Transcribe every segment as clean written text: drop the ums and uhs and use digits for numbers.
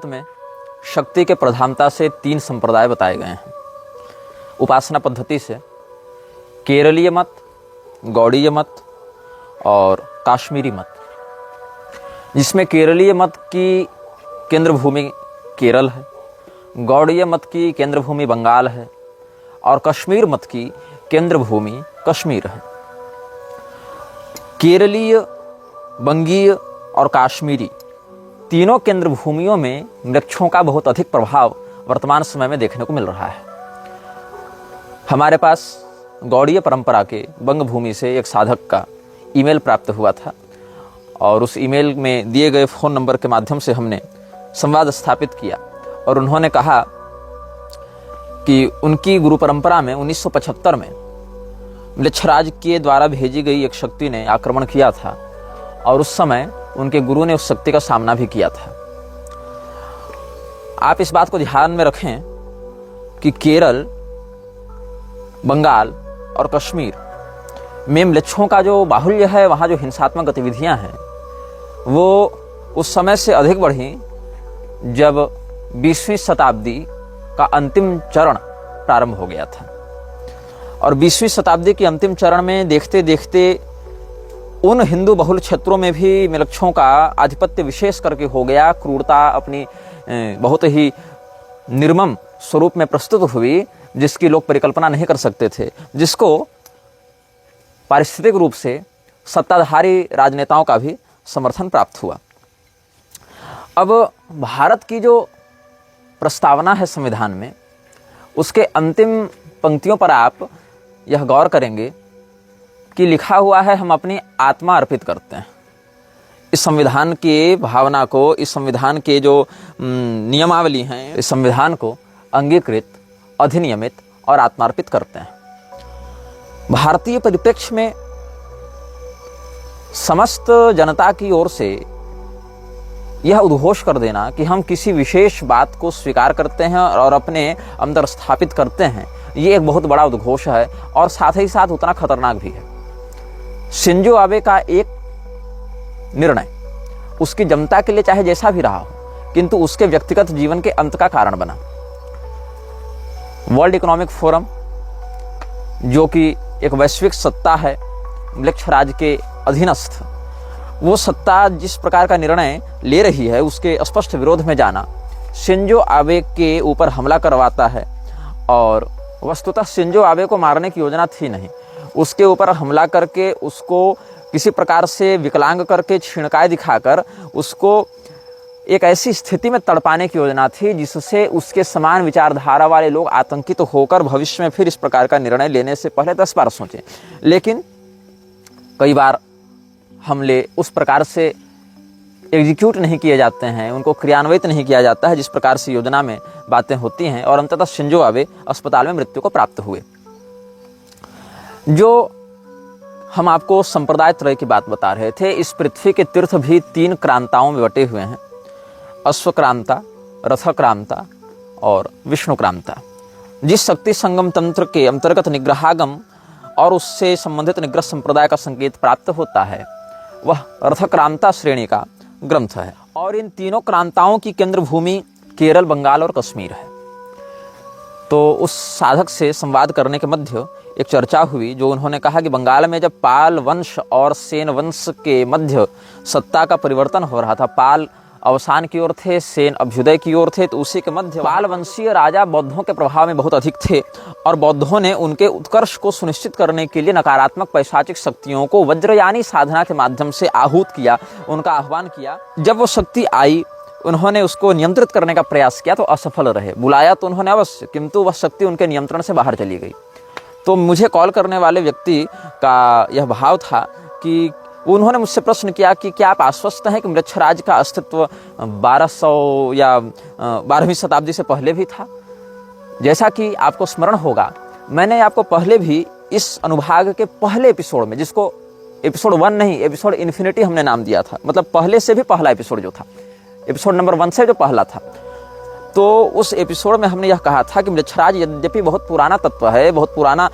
महाभारत में शक्ति के प्रधानता से 3 संप्रदाय बताए गए हैं उपासना पद्धति से। केरलीय मत, गौड़ीय मत और काश्मीरी मत, जिसमें केरलीय मत की केंद्र भूमि केरल है, गौड़ीय मत की केंद्र भूमि बंगाल है और कश्मीर मत की केंद्र भूमि कश्मीर है। केरलीय, बंगीय और काश्मीरी तीनों केंद्र भूमियों में वृक्षों का बहुत अधिक प्रभाव वर्तमान समय में देखने को मिल रहा है। हमारे पास गौड़ीय परंपरा के बंग भूमि से एक साधक का ईमेल प्राप्त हुआ था और उस ईमेल में दिए गए फ़ोन नंबर के माध्यम से हमने संवाद स्थापित किया और उन्होंने कहा कि उनकी गुरु परंपरा में 1975 में म्लेच्छराज के द्वारा भेजी गई एक शक्ति ने आक्रमण किया था और उस समय उनके गुरु ने उस शक्ति का सामना भी किया था। आप इस बात को ध्यान में रखें कि केरल, बंगाल और कश्मीर में म्लेच्छों का जो बाहुल्य है, वहाँ जो हिंसात्मक गतिविधियाँ हैं वो उस समय से अधिक बढ़ी जब 20वीं शताब्दी का अंतिम चरण प्रारंभ हो गया था। और 20वीं शताब्दी के अंतिम चरण में देखते देखते उन हिंदू बहुल क्षेत्रों में भी म्लेच्छों का आधिपत्य विशेष करके हो गया। क्रूरता अपनी बहुत ही निर्मम स्वरूप में प्रस्तुत हुई, जिसकी लोग परिकल्पना नहीं कर सकते थे, जिसको पारिस्थितिक रूप से सत्ताधारी राजनेताओं का भी समर्थन प्राप्त हुआ। अब भारत की जो प्रस्तावना है संविधान में, उसके अंतिम पंक्तियों पर आप यह गौर करेंगे कि लिखा हुआ है, हम अपनी आत्मा अर्पित करते हैं। इस संविधान की भावना को, इस संविधान के जो नियमावली हैं, इस संविधान को अंगीकृत, अधिनियमित और आत्मार्पित करते हैं। भारतीय परिप्रेक्ष्य में समस्त जनता की ओर से यह उद्घोष कर देना कि हम किसी विशेष बात को स्वीकार करते हैं और अपने अंदर स्थापित करते हैं, ये एक बहुत बड़ा उद्घोष है और साथ ही साथ उतना खतरनाक भी है। शिंजो आबे का एक निर्णय उसकी जनता के लिए चाहे जैसा भी रहा हो, किंतु उसके व्यक्तिगत जीवन के अंत का कारण बना। वर्ल्ड इकोनॉमिक फोरम, जो कि एक वैश्विक सत्ता है म्लेच्छराज के अधीनस्थ, वो सत्ता जिस प्रकार का निर्णय ले रही है उसके स्पष्ट विरोध में जाना शिंजो आबे के ऊपर हमला करवाता है। और वस्तुतः शिंजो आबे को मारने की योजना थी नहीं, उसके ऊपर हमला करके उसको किसी प्रकार से विकलांग करके, छीणकाय दिखाकर उसको एक ऐसी स्थिति में तड़पाने की योजना थी जिससे उसके समान विचारधारा वाले लोग आतंकित होकर भविष्य में फिर इस प्रकार का निर्णय लेने से पहले 10 बार सोचें। लेकिन कई बार हमले उस प्रकार से एग्जीक्यूट नहीं किए जाते हैं, उनको क्रियान्वित नहीं किया जाता है जिस प्रकार से योजना में बातें होती हैं, और अंततः शिंजो आबे अस्पताल में मृत्यु को प्राप्त हुए। जो हम आपको संप्रदाय त्रय की बात बता रहे थे, इस पृथ्वी के तीर्थ भी 3 क्रांताओं में बटे हुए हैं, अश्वक्रांता, रथक्रांता और विष्णुक्रांता। जिस शक्ति संगम तंत्र के अंतर्गत निग्रहागम और उससे संबंधित निग्रह संप्रदाय का संकेत प्राप्त होता है, वह रथक्रांता श्रेणी का ग्रंथ है। और इन तीनों क्रांताओं की केंद्र भूमि केरल, बंगाल और कश्मीर है। तो उस साधक से संवाद करने के मध्य एक चर्चा हुई, जो उन्होंने कहा कि बंगाल में जब पाल वंश और सेन वंश के मध्य सत्ता का परिवर्तन हो रहा था, पाल अवसान की ओर थे, सेन अभ्युदय की ओर थे, तो उसी के मध्य पाल वंशीय राजा बौद्धों के प्रभाव में बहुत अधिक थे और बौद्धों ने उनके उत्कर्ष को सुनिश्चित करने के लिए नकारात्मक पैशाचिक शक्तियों को वज्रयानी साधना के माध्यम से आहूत किया, उनका आह्वान किया। जब वो शक्ति आई, उन्होंने उसको नियंत्रित करने का प्रयास किया तो असफल रहे। बुलाया तो उन्होंने अवश्य, किंतु वह शक्ति उनके नियंत्रण से बाहर चली गई। तो मुझे कॉल करने वाले व्यक्ति का यह भाव था कि उन्होंने मुझसे प्रश्न किया कि क्या आप आश्वस्त हैं कि म्लेच्छराज का अस्तित्व 1200 या 12वीं शताब्दी से पहले भी था? जैसा कि आपको स्मरण होगा, मैंने आपको पहले भी इस अनुभाग के पहले एपिसोड में, जिसको एपिसोड 1 नहीं, एपिसोड इन्फिनिटी हमने नाम दिया था, मतलब पहले से भी पहला एपिसोड जो था, एपिसोड नंबर 1 से जो पहला था, तो उस एपिसोड में हमने यह कहा था कि म्लेच्छराज यद्यपि बहुत पुराना तत्व है, बहुत पुराना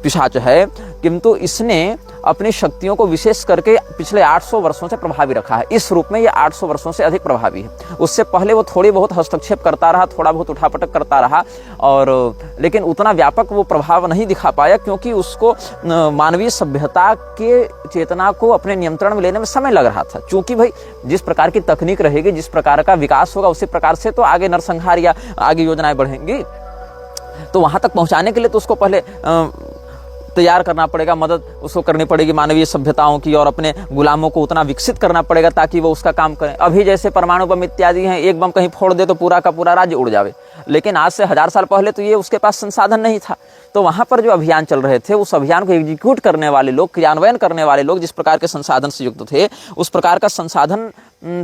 पिशाच है, किंतु इसने अपनी शक्तियों को विशेष करके पिछले 800 वर्षों से प्रभावी रखा है। इस रूप में ये 800 वर्षों से अधिक प्रभावी है। उससे पहले वो थोड़ी बहुत हस्तक्षेप करता रहा, थोड़ा बहुत उठापटक करता रहा, और लेकिन उतना व्यापक वो प्रभाव नहीं दिखा पाया, क्योंकि उसको मानवीय सभ्यता के चेतना को अपने नियंत्रण में लेने में समय लग रहा था। क्योंकि भाई जिस प्रकार की तकनीक रहेगी, जिस प्रकार का विकास होगा, उसी प्रकार से तो आगे नरसंहार या आगे योजनाएं बढ़ेंगी। तो वहां तक पहुंचाने के लिए तो उसको पहले तैयार करना पड़ेगा, मदद उसको करनी पड़ेगी मानवीय सभ्यताओं की, और अपने गुलामों को उतना विकसित करना पड़ेगा ताकि वो उसका काम करें। अभी जैसे परमाणु बम इत्यादि हैं, एक बम कहीं फोड़ दे तो पूरा का पूरा राज्य उड़ जावे, लेकिन आज से 1000 साल पहले तो ये उसके पास संसाधन नहीं था। तो वहां पर जो अभियान चल रहे थे, उस अभियान को एग्जीक्यूट करने वाले लोग, क्रियान्वयन करने वाले लोग जिस प्रकार के संसाधन से युक्त थे, उस प्रकार का संसाधन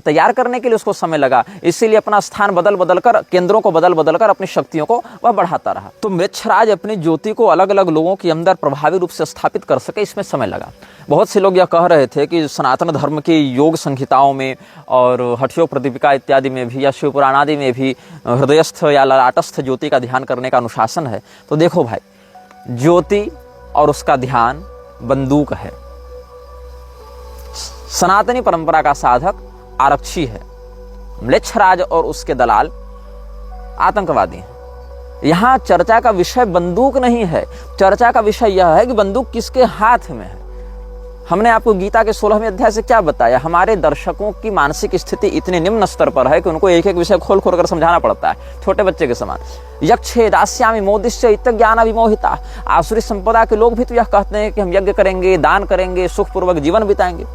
तैयार करने के लिए उसको समय लगा। इसीलिए अपना स्थान बदल बदल कर, केंद्रों को बदल बदल कर अपनी शक्तियों को वह बढ़ाता रहा। तो मृच्छराज अपनी ज्योति को अलग अलग लोगों के अंदर प्रभावी रूप से स्थापित कर सके, इसमें समय लगा। बहुत से लोग यह कह रहे थे कि सनातन धर्म की योग संहिताओं में और हठयोग प्रतिपिका इत्यादि में भी या शिव पुराण आदि में भी हृदयस्थ या ललाटस्थ ज्योति का ध्यान करने का अनुशासन है। तो देखो भाई, ज्योति और उसका ध्यान बंदूक है। सनातनी परंपरा का साधक आरक्षी है, म्लेच्छराज और उसके दलाल आतंकवादी हैं। यहां चर्चा का विषय बंदूक नहीं है, चर्चा का विषय यह है कि बंदूक किसके हाथ में है। हमने आपको गीता के 16वें अध्याय से क्या बताया? हमारे दर्शकों की मानसिक स्थिति इतने निम्न स्तर पर है कि उनको एक एक विषय खोल खोल कर समझाना पड़ता है, छोटे बच्चे के समान। यक्षे दास्यामि मोदिश्य इत्तज्ञान विमोहिता। आसुरी संपदा के लोग भी तो यह कहते हैं कि हम यज्ञ करेंगे, दान करेंगे, सुखपूर्वक जीवन बिताएंगे।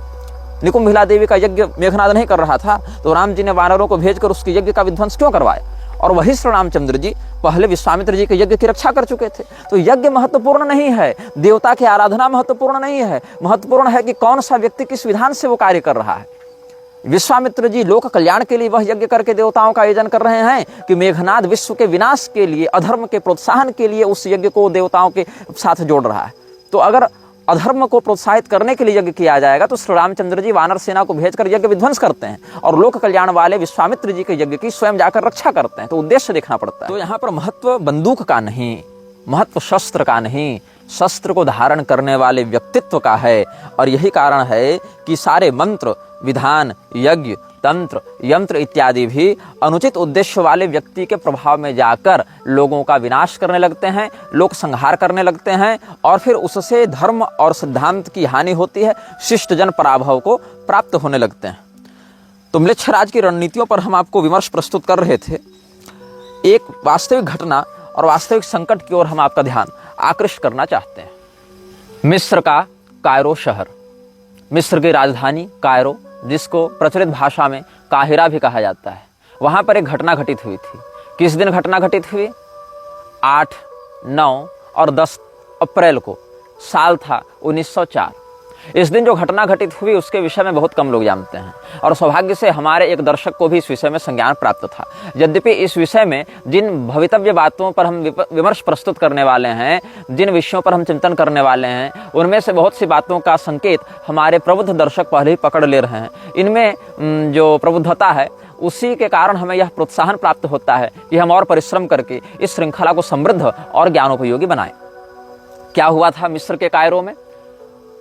निकुंभिला देवी का यज्ञ मेघनाद नहीं कर रहा था, तो राम जी ने वानरों को भेजकर उसके यज्ञ का विध्वंस क्यों करवाया? और वही श्री रामचंद्र जी पहले विश्वामित्र जी के यज्ञ की रक्षा कर चुके थे। तो यज्ञ महत्वपूर्ण नहीं है, देवता की आराधना महत्वपूर्ण नहीं है, महत्वपूर्ण है कि कौन सा व्यक्ति किस विधान से वो कार्य कर रहा है। विश्वामित्र जी लोक कल्याण के लिए वह यज्ञ करके देवताओं का आयोजन कर रहे हैं कि मेघनाद विश्व के विनाश के लिए, अधर्म के प्रोत्साहन के लिए उस यज्ञ को देवताओं के साथ जोड़ रहा है। तो अगर अधर्म को प्रोत्साहित करने के लिए यज्ञ किया जाएगा तो श्री रामचंद्र जी वानर सेना को भेजकर यज्ञ विध्वंस करते हैं, और लोक कल्याण वाले विश्वामित्र जी के यज्ञ की स्वयं जाकर रक्षा करते हैं। तो उद्देश्य देखना पड़ता है। तो यहाँ पर महत्व बंदूक का नहीं, महत्व शस्त्र का नहीं, शस्त्र को धारण करने वाले व्यक्तित्व का है। और यही कारण है कि सारे मंत्र, विधान, यज्ञ, तंत्र, यंत्र इत्यादि भी अनुचित उद्देश्य वाले व्यक्ति के प्रभाव में जाकर लोगों का विनाश करने लगते हैं, लोक संहार करने लगते हैं, और फिर उससे धर्म और सिद्धांत की हानि होती है, शिष्ट जन पराभव को प्राप्त होने लगते हैं। तो म्लेच्छराज की रणनीतियों पर हम आपको विमर्श प्रस्तुत कर रहे थे। एक वास्तविक घटना और वास्तविक संकट की ओर हम आपका ध्यान आकृष्ट करना चाहते हैं। मिस्र का कायरो शहर, मिस्र की राजधानी कायरो, जिसको प्रचलित भाषा में काहिरा भी कहा जाता है, वहां पर एक घटना घटित हुई थी। किस दिन घटना घटित हुई? 8, 9 और 10 अप्रैल को। साल था 1904। इस दिन जो घटना घटित हुई उसके विषय में बहुत कम लोग जानते हैं, और सौभाग्य से हमारे एक दर्शक को भी इस विषय में संज्ञान प्राप्त था। यद्यपि इस विषय में जिन भवितव्य बातों पर हम विमर्श प्रस्तुत करने वाले हैं, जिन विषयों पर हम चिंतन करने वाले हैं, उनमें से बहुत सी बातों का संकेत हमारे प्रबुद्ध दर्शक पहले ही पकड़ ले रहे हैं। इनमें जो प्रबुद्धता है उसी के कारण हमें यह प्रोत्साहन प्राप्त होता है कि हम और परिश्रम करके इस श्रृंखला को समृद्ध और ज्ञानोपयोगी बनाएं। क्या हुआ था मिस्र के कायरो में,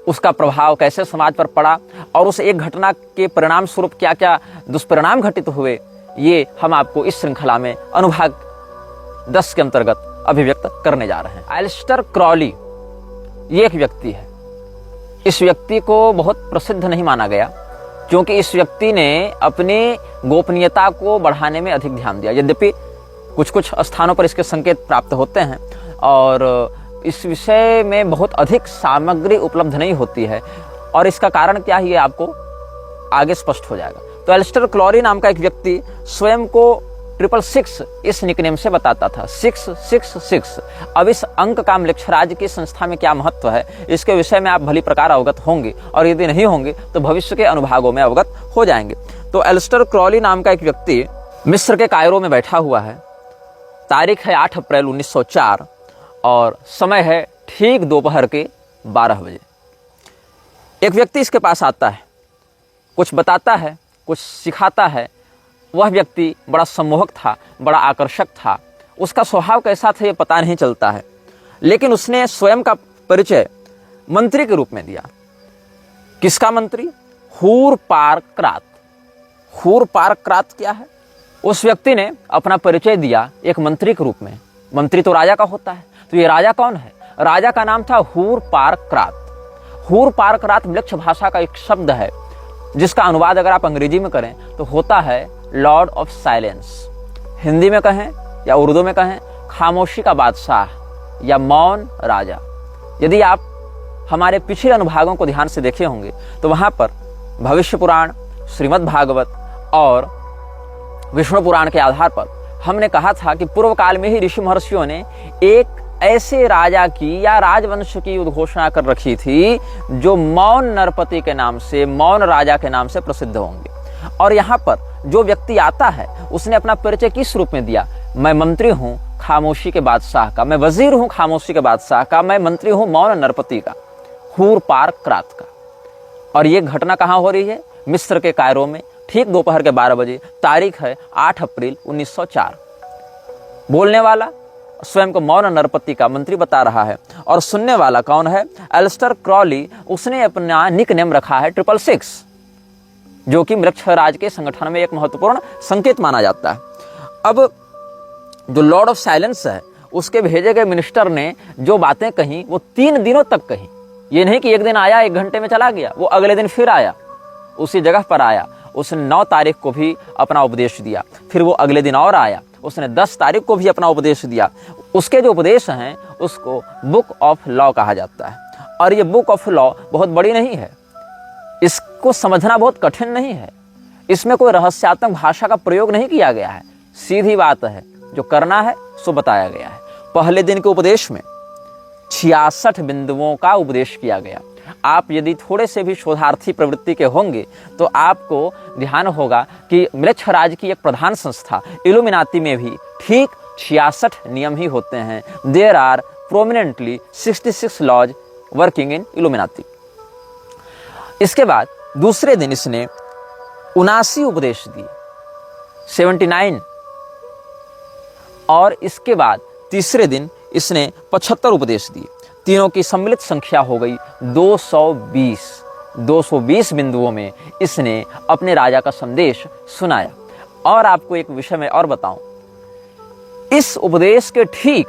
उसका प्रभाव कैसे समाज पर पड़ा, और उस एक घटना के परिणाम स्वरूप क्या क्या दुष्परिणाम घटित हुए, ये हम आपको इस श्रृंखला में अनुभाग 10 के अंतर्गत अभिव्यक्त करने जा रहे हैं। एलिस्टर क्रॉली ये एक व्यक्ति है। इस व्यक्ति को बहुत प्रसिद्ध नहीं माना गया, क्योंकि इस व्यक्ति ने अपनी गोपनीयता को बढ़ाने में अधिक ध्यान दिया। यद्यपि कुछ कुछ स्थानों पर इसके संकेत प्राप्त होते हैं, और इस विषय में बहुत अधिक सामग्री उपलब्ध नहीं होती है, और इसका कारण क्या है ये आपको आगे स्पष्ट हो जाएगा। तो एलिस्टर क्रॉली नाम का एक व्यक्ति स्वयं को 666 इस निकनेम से बताता था, 666। अब इस अंक का म्लेच्छराज की संस्था में क्या महत्व है, इसके विषय में आप भली प्रकार अवगत होंगे, और यदि नहीं होंगे तो भविष्य के अनुभागों में अवगत हो जाएंगे। तो एलिस्टर क्रॉली नाम का एक व्यक्ति मिस्र के कायरो में बैठा हुआ है। तारीख है 8 अप्रैल 1904, और समय है ठीक दोपहर के 12 बजे। एक व्यक्ति इसके पास आता है, कुछ बताता है, कुछ सिखाता है। वह व्यक्ति बड़ा सम्मोहक था, बड़ा आकर्षक था। उसका स्वभाव कैसा था ये पता नहीं चलता है, लेकिन उसने स्वयं का परिचय मंत्री के रूप में दिया। किसका मंत्री? हूरपारक्रात। हूरपारक्रात क्या है? उस व्यक्ति ने अपना परिचय दिया एक मंत्री के रूप में। मंत्री तो राजा का होता है, तो ये राजा कौन है? राजा का नाम था हूरपारक्रात। हूरपारक्रात म्लेच्छ भाषा का एक शब्द है जिसका अनुवाद अगर आप अंग्रेजी में करें तो होता है लॉर्ड ऑफ साइलेंस। हिंदी में कहें या उर्दू में कहें खामोशी का बादशाह या मौन राजा। यदि आप हमारे पिछले अनुभागों को ध्यान से देखे होंगे तो वहां पर भविष्य पुराण, श्रीमद् भागवत और विष्णु पुराण के आधार पर हमने कहा था कि पूर्व काल में ही ऋषि महर्षियों ने एक ऐसे राजा की या राजवंश की उद्घोषणा कर रखी थी जो मौन नरपति के नाम से, मौन राजा के नाम से प्रसिद्ध होंगे। और यहाँ पर जो व्यक्ति आता है उसने अपना परिचय किस रूप में दिया? मैं मंत्री हूं खामोशी के बादशाह का, मैं वजीर हूं खामोशी के बादशाह का, मैं मंत्री हूं मौन नरपति का, हूरपारक्रात का। और ये घटना कहां हो रही है? मिस्र के कायरो में, ठीक दोपहर के 12 बजे। तारीख है 8 अप्रैल 1904। बोलने वाला स्वयं को मौन नरपति का मंत्री बता रहा है और सुनने वाला कौन है? Aleister Crowley. उसने अपना निक नेम रखा है 666, जो कि म्लेच्छ राज के संगठन में एक महत्वपूर्ण संकेत माना जाता है। अब जो लॉर्ड ऑफ साइलेंस है उसके भेजे गए मिनिस्टर ने जो बातें कही वो 3 दिनों तक कही। ये नहीं कि एक दिन आया 1 घंटे में चला गया, वो अगले दिन फिर आया, उसी जगह पर आया। उसने 9 तारीख को भी अपना उपदेश दिया, फिर वो अगले दिन और आया, उसने 10 तारीख को भी अपना उपदेश दिया। उसके जो उपदेश हैं उसको बुक ऑफ लॉ कहा जाता है। और ये बुक ऑफ लॉ बहुत बड़ी नहीं है, इसको समझना बहुत कठिन नहीं है, इसमें कोई रहस्यात्मक भाषा का प्रयोग नहीं किया गया है। सीधी बात है, जो करना है सो बताया गया है। पहले दिन के उपदेश में 66 बिंदुओं का उपदेश किया गया। आप यदि थोड़े से भी शोधार्थी प्रवृत्ति के होंगे तो आपको ध्यान होगा कि म्लेच्छ राज की एक प्रधान संस्था इल्यूमिनाती में भी ठीक 66 नियम ही होते हैं। There are prominently 66 laws working in Illuminati. इसके बाद दूसरे दिन इसने 79 उपदेश दिए, 79। और इसके बाद तीसरे दिन इसने 75 उपदेश दिए। तीनों की सम्मिलित संख्या हो गई 220। 220 बिंदुओं में इसने अपने राजा का संदेश सुनाया। और आपको एक विषय में और बताऊं, इस उपदेश के ठीक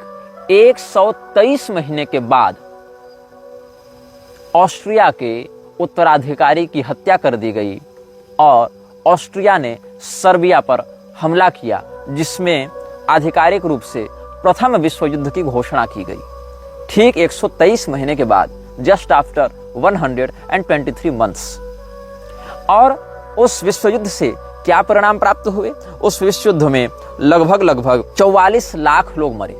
123 महीने के बाद ऑस्ट्रिया के उत्तराधिकारी की हत्या कर दी गई और ऑस्ट्रिया ने सर्बिया पर हमला किया, जिसमें आधिकारिक रूप से प्रथम विश्व युद्ध की घोषणा की गई। ठीक 123 महीने के बाद, जस्ट आफ्टर 123 मंथ्स। और उस विश्व युद्ध से क्या परिणाम प्राप्त हुए? उस विश्व युद्ध में लगभग 44 लाख लोग मरे।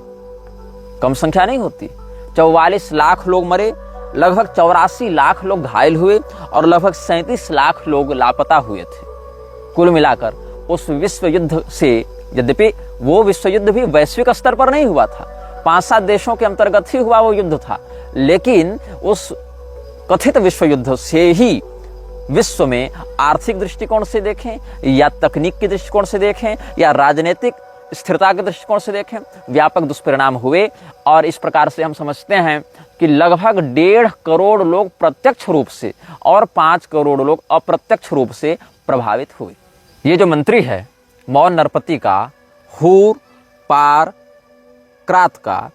कम संख्या नहीं होती। 44 लाख लोग मरे, लगभग 84 लाख लोग घायल हुए और लगभग 37 लाख लोग लापता हुए थे। कुल मिलाकर उस विश्व युद्ध से, यद्यपि वो विश्व युद्ध भी वैश्विक स्तर पर नहीं हुआ था, 5-7 देशों के अंतर्गत ही हुआ वो युद्ध था, लेकिन उस कथित विश्व युद्ध से ही विश्व में आर्थिक दृष्टिकोण से देखें या तकनीक के दृष्टिकोण से देखें या राजनीतिक स्थिरता के दृष्टिकोण से देखें, व्यापक दुष्परिणाम हुए। और इस प्रकार से हम समझते हैं कि लगभग 1.5 करोड़ लोग प्रत्यक्ष रूप से और 5 करोड़ लोग अप्रत्यक्ष रूप से प्रभावित हुए। ये जो मंत्री है मौन नरपति का, हूरपारक्रात का,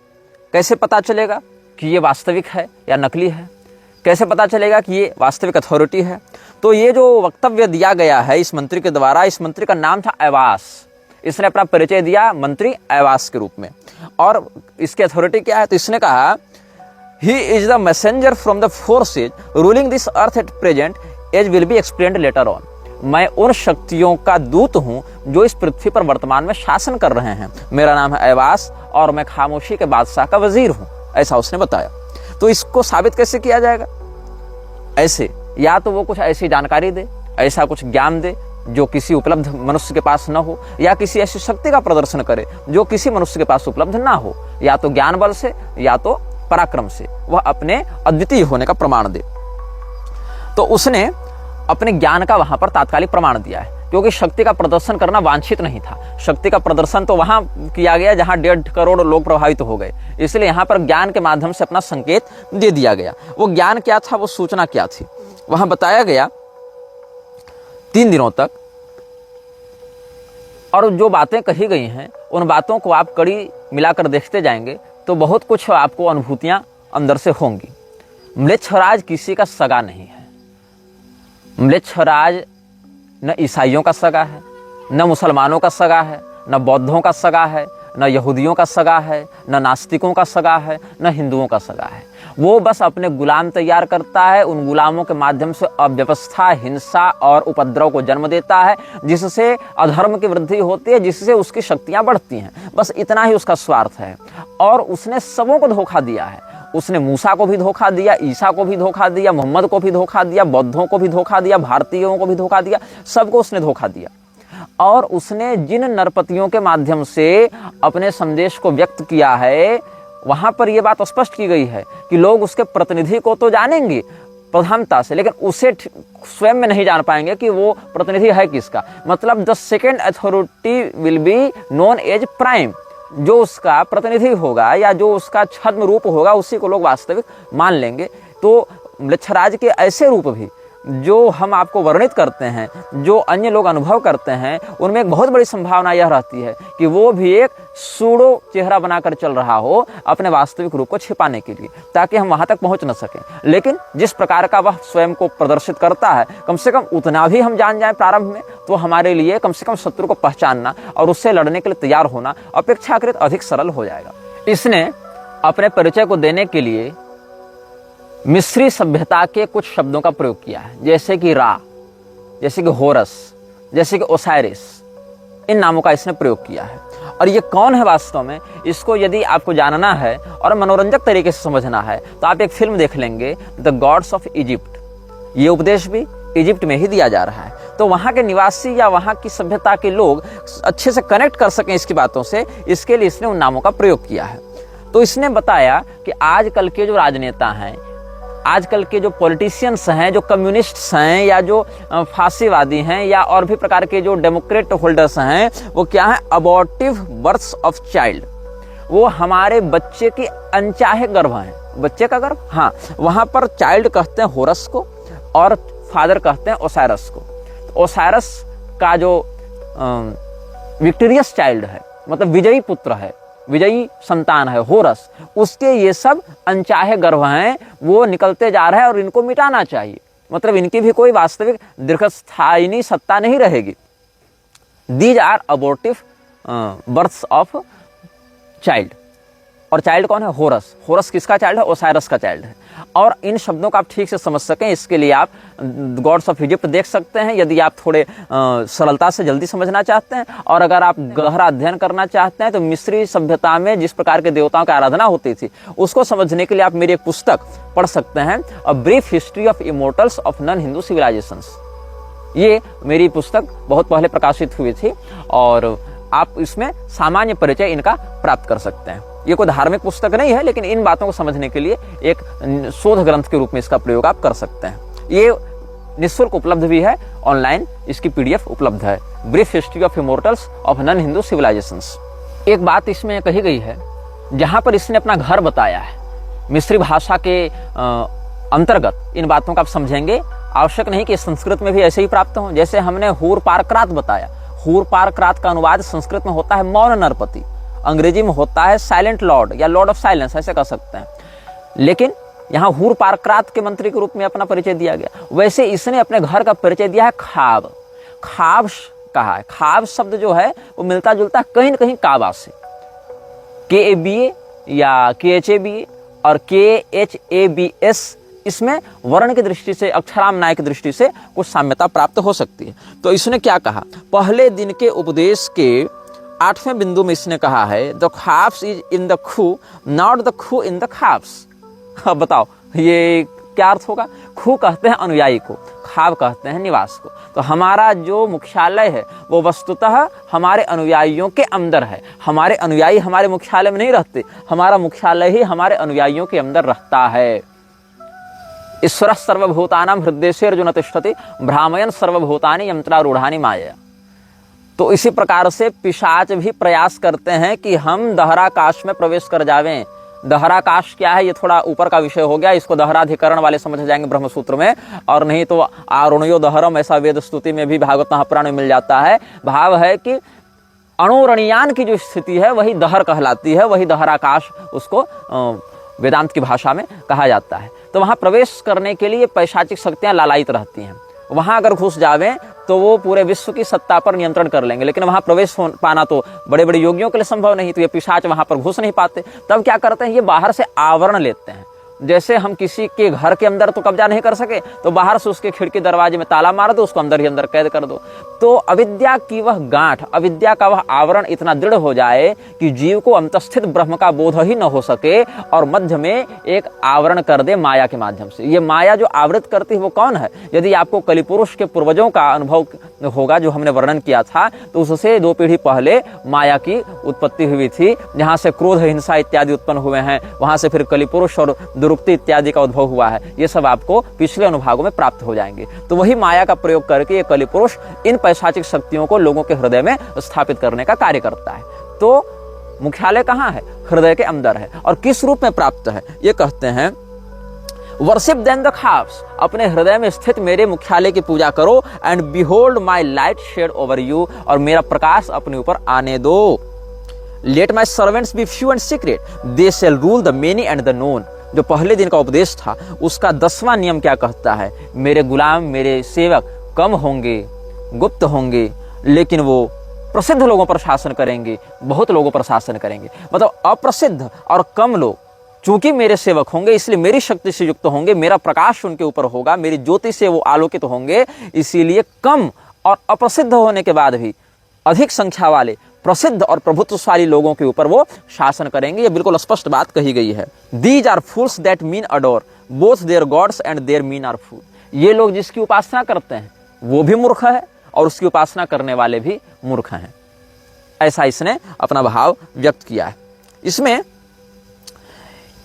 कैसे पता चलेगा कि ये वास्तविक है या नकली है? कैसे पता चलेगा कि ये वास्तविक अथॉरिटी है? तो ये जो वक्तव्य दिया गया है इस मंत्री के द्वारा, इस मंत्री का नाम था एवास। इसने अपना परिचय दिया मंत्री एवास के रूप में। और इसकी अथॉरिटी क्या है? तो इसने कहा, he is the messenger from the forces ruling this earth at present, as will be explained later on. मैं उन शक्तियों का दूत हूं जो इस पृथ्वी पर वर्तमान में शासन कर रहे हैं। मेरा नाम है एवास और मैं खामोशी के बादशाह का वजीर हूं, ऐसा उसने बताया। तो इसको साबित कैसे किया जाएगा? ऐसे, या तो वो कुछ ऐसी जानकारी दे, ऐसा कुछ ज्ञान दे जो किसी उपलब्ध मनुष्य के पास न हो, या किसी ऐसी शक्ति का प्रदर्शन करे जो किसी मनुष्य के पास उपलब्ध ना हो, या तो ज्ञान बल से या तो पराक्रम से वह अपने अद्वितीय होने का प्रमाण दे। तो उसने अपने ज्ञान का वहां पर तात्कालिक प्रमाण दिया है, क्योंकि शक्ति का प्रदर्शन करना वांछित नहीं था। शक्ति का प्रदर्शन तो वहां किया गया जहां 1.5 करोड़ लोग प्रभावित हो गए, इसलिए यहां पर ज्ञान के माध्यम से अपना संकेत दे दिया गया। वो ज्ञान क्या था, वो सूचना क्या थी? वहां बताया गया 3 दिनों तक, और जो बातें कही गई हैं उन बातों को आप कड़ी मिलाकर देखते जाएंगे तो बहुत कुछ आपको अनुभूतियां अंदर से होंगी। म्लेच्छराज किसी का सगा नहीं है। म्लेच्छराज न ईसाइयों का सगा है, न मुसलमानों का सगा है, न बौद्धों का सगा है, न यहूदियों का सगा है, न नास्तिकों का सगा है, न हिंदुओं का सगा है। वो बस अपने गुलाम तैयार करता है, उन गुलामों के माध्यम से अव्यवस्था, हिंसा और उपद्रव को जन्म देता है, जिससे अधर्म की वृद्धि होती है, जिससे उसकी शक्तियां बढ़ती हैं। बस इतना ही उसका स्वार्थ है। और उसने सबों को धोखा दिया है। उसने मूसा को भी धोखा दिया, ईसा को भी धोखा दिया, मोहम्मद को भी धोखा दिया, बौद्धों को भी धोखा दिया, भारतीयों को भी धोखा दिया, सबको उसने धोखा दिया। और उसने जिन नरपतियों के माध्यम से अपने संदेश को व्यक्त किया है, वहां पर यह बात स्पष्ट की गई है कि लोग उसके प्रतिनिधि को तो जानेंगे प्रधानता से, लेकिन उसे स्वयं में नहीं जान पाएंगे कि वो प्रतिनिधि है किसका। मतलब the second authority will be known as prime. जो उसका प्रतिनिधि होगा या जो उसका छद्म रूप होगा, उसी को लोग वास्तविक मान लेंगे। तो म्लेच्छराज के ऐसे रूप भी जो हम आपको वर्णित करते हैं, जो अन्य लोग अनुभव करते हैं, उनमें एक बहुत बड़ी संभावना यह रहती है कि वो भी एक सूडो चेहरा बनाकर चल रहा हो अपने वास्तविक रूप को छिपाने के लिए, ताकि हम वहां तक पहुंच न सकें। लेकिन जिस प्रकार का वह स्वयं को प्रदर्शित करता है, कम से कम उतना भी हम जान जाएं प्रारंभ में, तो हमारे लिए कम से कम शत्रु को पहचानना और उससे लड़ने के लिए तैयार होना अपेक्षाकृत अधिक सरल हो जाएगा। इसने अपने परिचय को देने के लिए मिस्री सभ्यता के कुछ शब्दों का प्रयोग किया है, जैसे कि रा, जैसे कि होरस, जैसे कि ओसाइरिस। इन नामों का इसने प्रयोग किया है। और ये कौन है वास्तव में, इसको यदि आपको जानना है और मनोरंजक तरीके से समझना है तो आप एक फिल्म देख लेंगे, द गॉड्स ऑफ इजिप्ट। ये उपदेश भी इजिप्ट में ही दिया जा रहा है, तो वहां के निवासी या वहां की सभ्यता के लोग अच्छे से कनेक्ट कर सकें इसकी बातों से, इसके लिए इसने उन नामों का प्रयोग किया है। तो इसने बताया कि आजकल के जो राजनेता हैं, आजकल के जो पॉलिटिशियंस हैं, जो कम्युनिस्ट्स हैं, या जो फांसीवादी हैं, या और भी प्रकार के जो डेमोक्रेट होल्डर्स हैं, वो क्या है, अबॉर्टिव बर्थ्स ऑफ चाइल्ड। वो हमारे बच्चे की अनचाहे गर्भ हैं। बच्चे का गर्भ, हाँ, वहां पर चाइल्ड कहते हैं होरस को और फादर कहते हैं ओसाइरस को। तो ओसाइरस का जो विक्टोरियस चाइल्ड है, मतलब विजयी पुत्र है, विजयी संतान है होरस, उसके ये सब अनचाहे गर्भ हैं, वो निकलते जा रहे हैं और इनको मिटाना चाहिए। मतलब इनकी भी कोई वास्तविक दीर्घस्थायी सत्ता नहीं रहेगी। These are abortive births of child. और चाइल्ड कौन है, होरस। होरस किसका चाइल्ड है, ओसाइरस का चाइल्ड है। और इन शब्दों को आप ठीक से समझ सकें, इसके लिए आप गॉड्स ऑफ इजिप्ट देख सकते हैं, यदि आप थोड़े सरलता से जल्दी समझना चाहते हैं। और अगर आप गहरा अध्ययन करना चाहते हैं तो मिस्री सभ्यता में जिस प्रकार के देवताओं की आराधना होती थी, उसको समझने के लिए आप मेरी एक पुस्तक पढ़ सकते हैं, a brief history of immortals of non Hindu civilisations. ये मेरी पुस्तक बहुत पहले प्रकाशित हुई थी और आप इसमें सामान्य परिचय इनका प्राप्त कर सकते हैं। ये कोई धार्मिक पुस्तक नहीं है, लेकिन इन बातों को समझने के लिए एक शोध ग्रंथ के रूप में इसका प्रयोग आप कर सकते हैं। ये निःशुल्क उपलब्ध भी है, ऑनलाइन इसकी PDF उपलब्ध है, brief history of immortals of non Hindu civilisations. एक बात इसमें कही गई है, जहां पर इसने अपना घर बताया है, मिस्री भाषा के अंतर्गत इन बातों का आप समझेंगे। आवश्यक नहीं कि संस्कृत में भी ऐसे ही प्राप्त हो। जैसे हमने हूर पारक्रात बताया, हूर पारक्रात का अनुवाद संस्कृत में होता है मौन नरपति, अंग्रेजी में होता है साइलेंट लॉर्ड या लॉर्ड ऑफ साइलेंस, ऐसे कह सकते हैं। लेकिन यहाँ हूर पारक्रात के मंत्री के रूप में अपना परिचय दिया गया। वैसे इसने अपने घर का परिचय दिया है खाब। खाब कहा है। खाब शब्द जो है वो मिलता जुलता कहीं न कहीं काबा से, KABA या KHABA और KHABS, इसमें वर्ण की दृष्टि से, अक्षरामनाय की दृष्टि से कुछ साम्यता प्राप्त हो सकती है। तो इसने क्या कहा, पहले दिन के उपदेश के 8वें बिंदु में इसने कहा है, द खाब्स इज इन द खू, नॉट द खू इन द खाब्स। अब बताओ ये क्या अर्थ होगा। खू कहते हैं अनुयायी को, खाब कहते हैं निवास को। तो हमारा जो मुख्यालय है वो वस्तुतः हमारे अनुयायियों के अंदर है। हमारे अनुयायी हमारे मुख्यालय में नहीं रहते, हमारा मुख्यालय ही हमारे अनुयायियों के अंदर रहता है। ईश्वर सर्वभूतानां हृदयेषु तिष्ठति भ्रामयन् सर्वभूतानि यंत्रारूढ़ानि माया। तो इसी प्रकार से पिशाच भी प्रयास करते हैं कि हम दहराकाश में प्रवेश कर जावें, दहराकाश क्या है, ये थोड़ा ऊपर का विषय हो गया, इसको दहराधिकरण वाले समझ जाएंगे ब्रह्मसूत्र में, और नहीं तो आरुणयो दहरम ऐसा वेद स्तुति में भी भागवत महापुराण में मिल जाता है। भाव है कि अणुरणीयान की जो स्थिति है वही दहर कहलाती है, वही दहराकाश उसको वेदांत की भाषा में कहा जाता है। तो वहां प्रवेश करने के लिए पैशाचिक शक्तियां लालायित रहती हैं। वहां अगर घुस जावें तो वो पूरे विश्व की सत्ता पर नियंत्रण कर लेंगे, लेकिन वहां प्रवेश पाना तो बड़े बड़े योगियों के लिए संभव नहीं, तो ये पिशाच वहां पर घुस नहीं पाते। तब क्या करते हैं, ये बाहर से आवरण लेते हैं। जैसे हम किसी के घर के अंदर तो कब्जा नहीं कर सके, तो बाहर से उसके खिड़की दरवाजे में ताला मार दो, उसको अंदर ही अंदर कैद कर दो। तो अविद्या की वह गांठ, अविद्या का वह आवरण इतना दृढ़ हो जाए कि जीव को अंतस्थित ब्रह्म का बोध ही न हो सके, और मध्य में एक आवरण कर दे माया के माध्यम से। ये माया जो आवृत करती है वो कौन है? यदि आपको कलिपुरुष के पूर्वजों का अनुभव होगा जो हमने वर्णन किया था, तो उससे 2 पीढ़ी पहले माया की उत्पत्ति हुई थी, जहां से क्रोध, हिंसा इत्यादि उत्पन्न हुए हैं। वहां से फिर कलिपुरुष और दुरुक्ति इत्यादि का उद्भव हुआ है। ये सब आपको पिछले अनुभागों में प्राप्त हो जाएंगे। तो वही माया का प्रयोग करके ये कलिपुरुष इन पैशाचिक शक्तियों को लोगों के हृदय में स्थापित करने का कार्य करता है। तो मुख्यालय कहाँ है? हृदय के अंदर है। और किस रूप में प्राप्त है? ये कहते हैं वर्शिप देन द खाप्स, अपने हृदय में स्थित मेरे मुख्यालय की पूजा करो, and behold my light shed over you, और मेरा प्रकाश अपने ऊपर आने दो। Let my servants be few and secret, they shall rule the many and the known. जो पहले दिन का उपदेश था उसका 10वां नियम क्या कहता है? मेरे गुलाम, मेरे सेवक कम होंगे, गुप्त होंगे, लेकिन वो प्रसिद्ध लोगों पर शासन करेंगे, बहुत लोगों पर शासन करेंगे। मतलब अप्रसिद्ध और कम लोग चूंकि मेरे सेवक होंगे, इसलिए मेरी शक्ति से युक्त होंगे, मेरा प्रकाश उनके ऊपर होगा, मेरी ज्योति से वो आलोकित होंगे, इसीलिए कम और अप्रसिद्ध होने के बाद भी अधिक संख्या वाले प्रसिद्ध और प्रभुत्वशाली लोगों के ऊपर वो शासन करेंगे। ये बिल्कुल स्पष्ट बात कही गई है। These are fools that men adore both their gods and their men are fool. ये लोग जिसकी उपासना करते हैं वो भी मूर्ख है, और उसकी उपासना करने वाले भी मूर्ख हैं। ऐसा इसने अपना भाव व्यक्त किया है। इसमें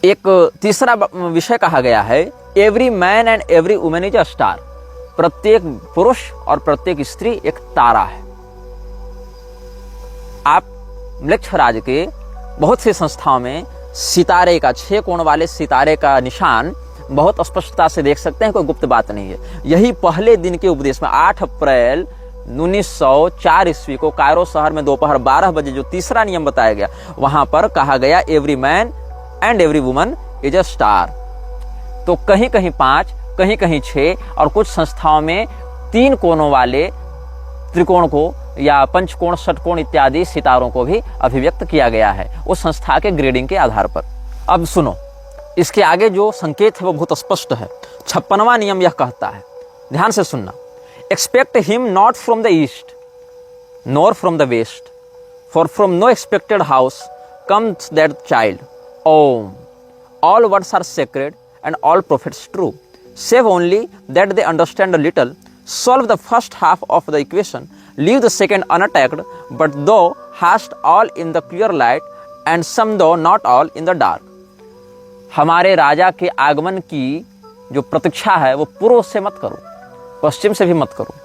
एक तीसरा विषय कहा गया है, every man and every women is a star. प्रत्येक पुरुष और प्रत्येक स्त्री एक तारा है। आप मृक्षराज के बहुत सी संस्थाओं में सितारे का, 6 कोण वाले सितारे का निशान बहुत स्पष्टता से देख सकते हैं, कोई गुप्त बात नहीं है। यही पहले दिन के उपदेश में 8 अप्रैल 1904 ईस्वी को कायरो शहर में दोपहर 12 बजे जो तीसरा नियम बताया गया, वहां पर कहा गया every man and every woman is a star. तो कहीं कहीं 5, कहीं कहीं 6, और कुछ संस्थाओं में 3 कोणों वाले त्रिकोण को या पंचकोण, षटकोण इत्यादि सितारों को भी अभिव्यक्त किया गया है उस संस्था के ग्रेडिंग के आधार पर। अब सुनो, इसके आगे जो संकेत है वो बहुत स्पष्ट है। 56वां नियम यह कहता है, ध्यान से सुनना, expect him not from the east nor from the west, for from no expected house comes that child. Om, all words are sacred and all prophets true, save only that they understand a little, solve the first half of the equation, leave the second unattacked, but thou hast all in the clear light, and some though not all in the dark. हमारे राजा के आगमन की जो प्रतीक्षा है वो पूर्व से मत करो, पश्चिम से भी मत करो।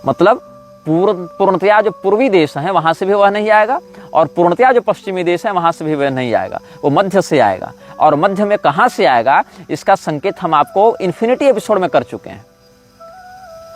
मतलब पूर्णतया जो पूर्वी देश है वहां से भी वह नहीं आएगा, और पूर्णतया जो पश्चिमी देश है वहां से भी वह नहीं आएगा, वो मध्य से आएगा। और मध्य में कहां से आएगा इसका संकेत हम आपको इन्फिनिटी एपिसोड में कर चुके हैं।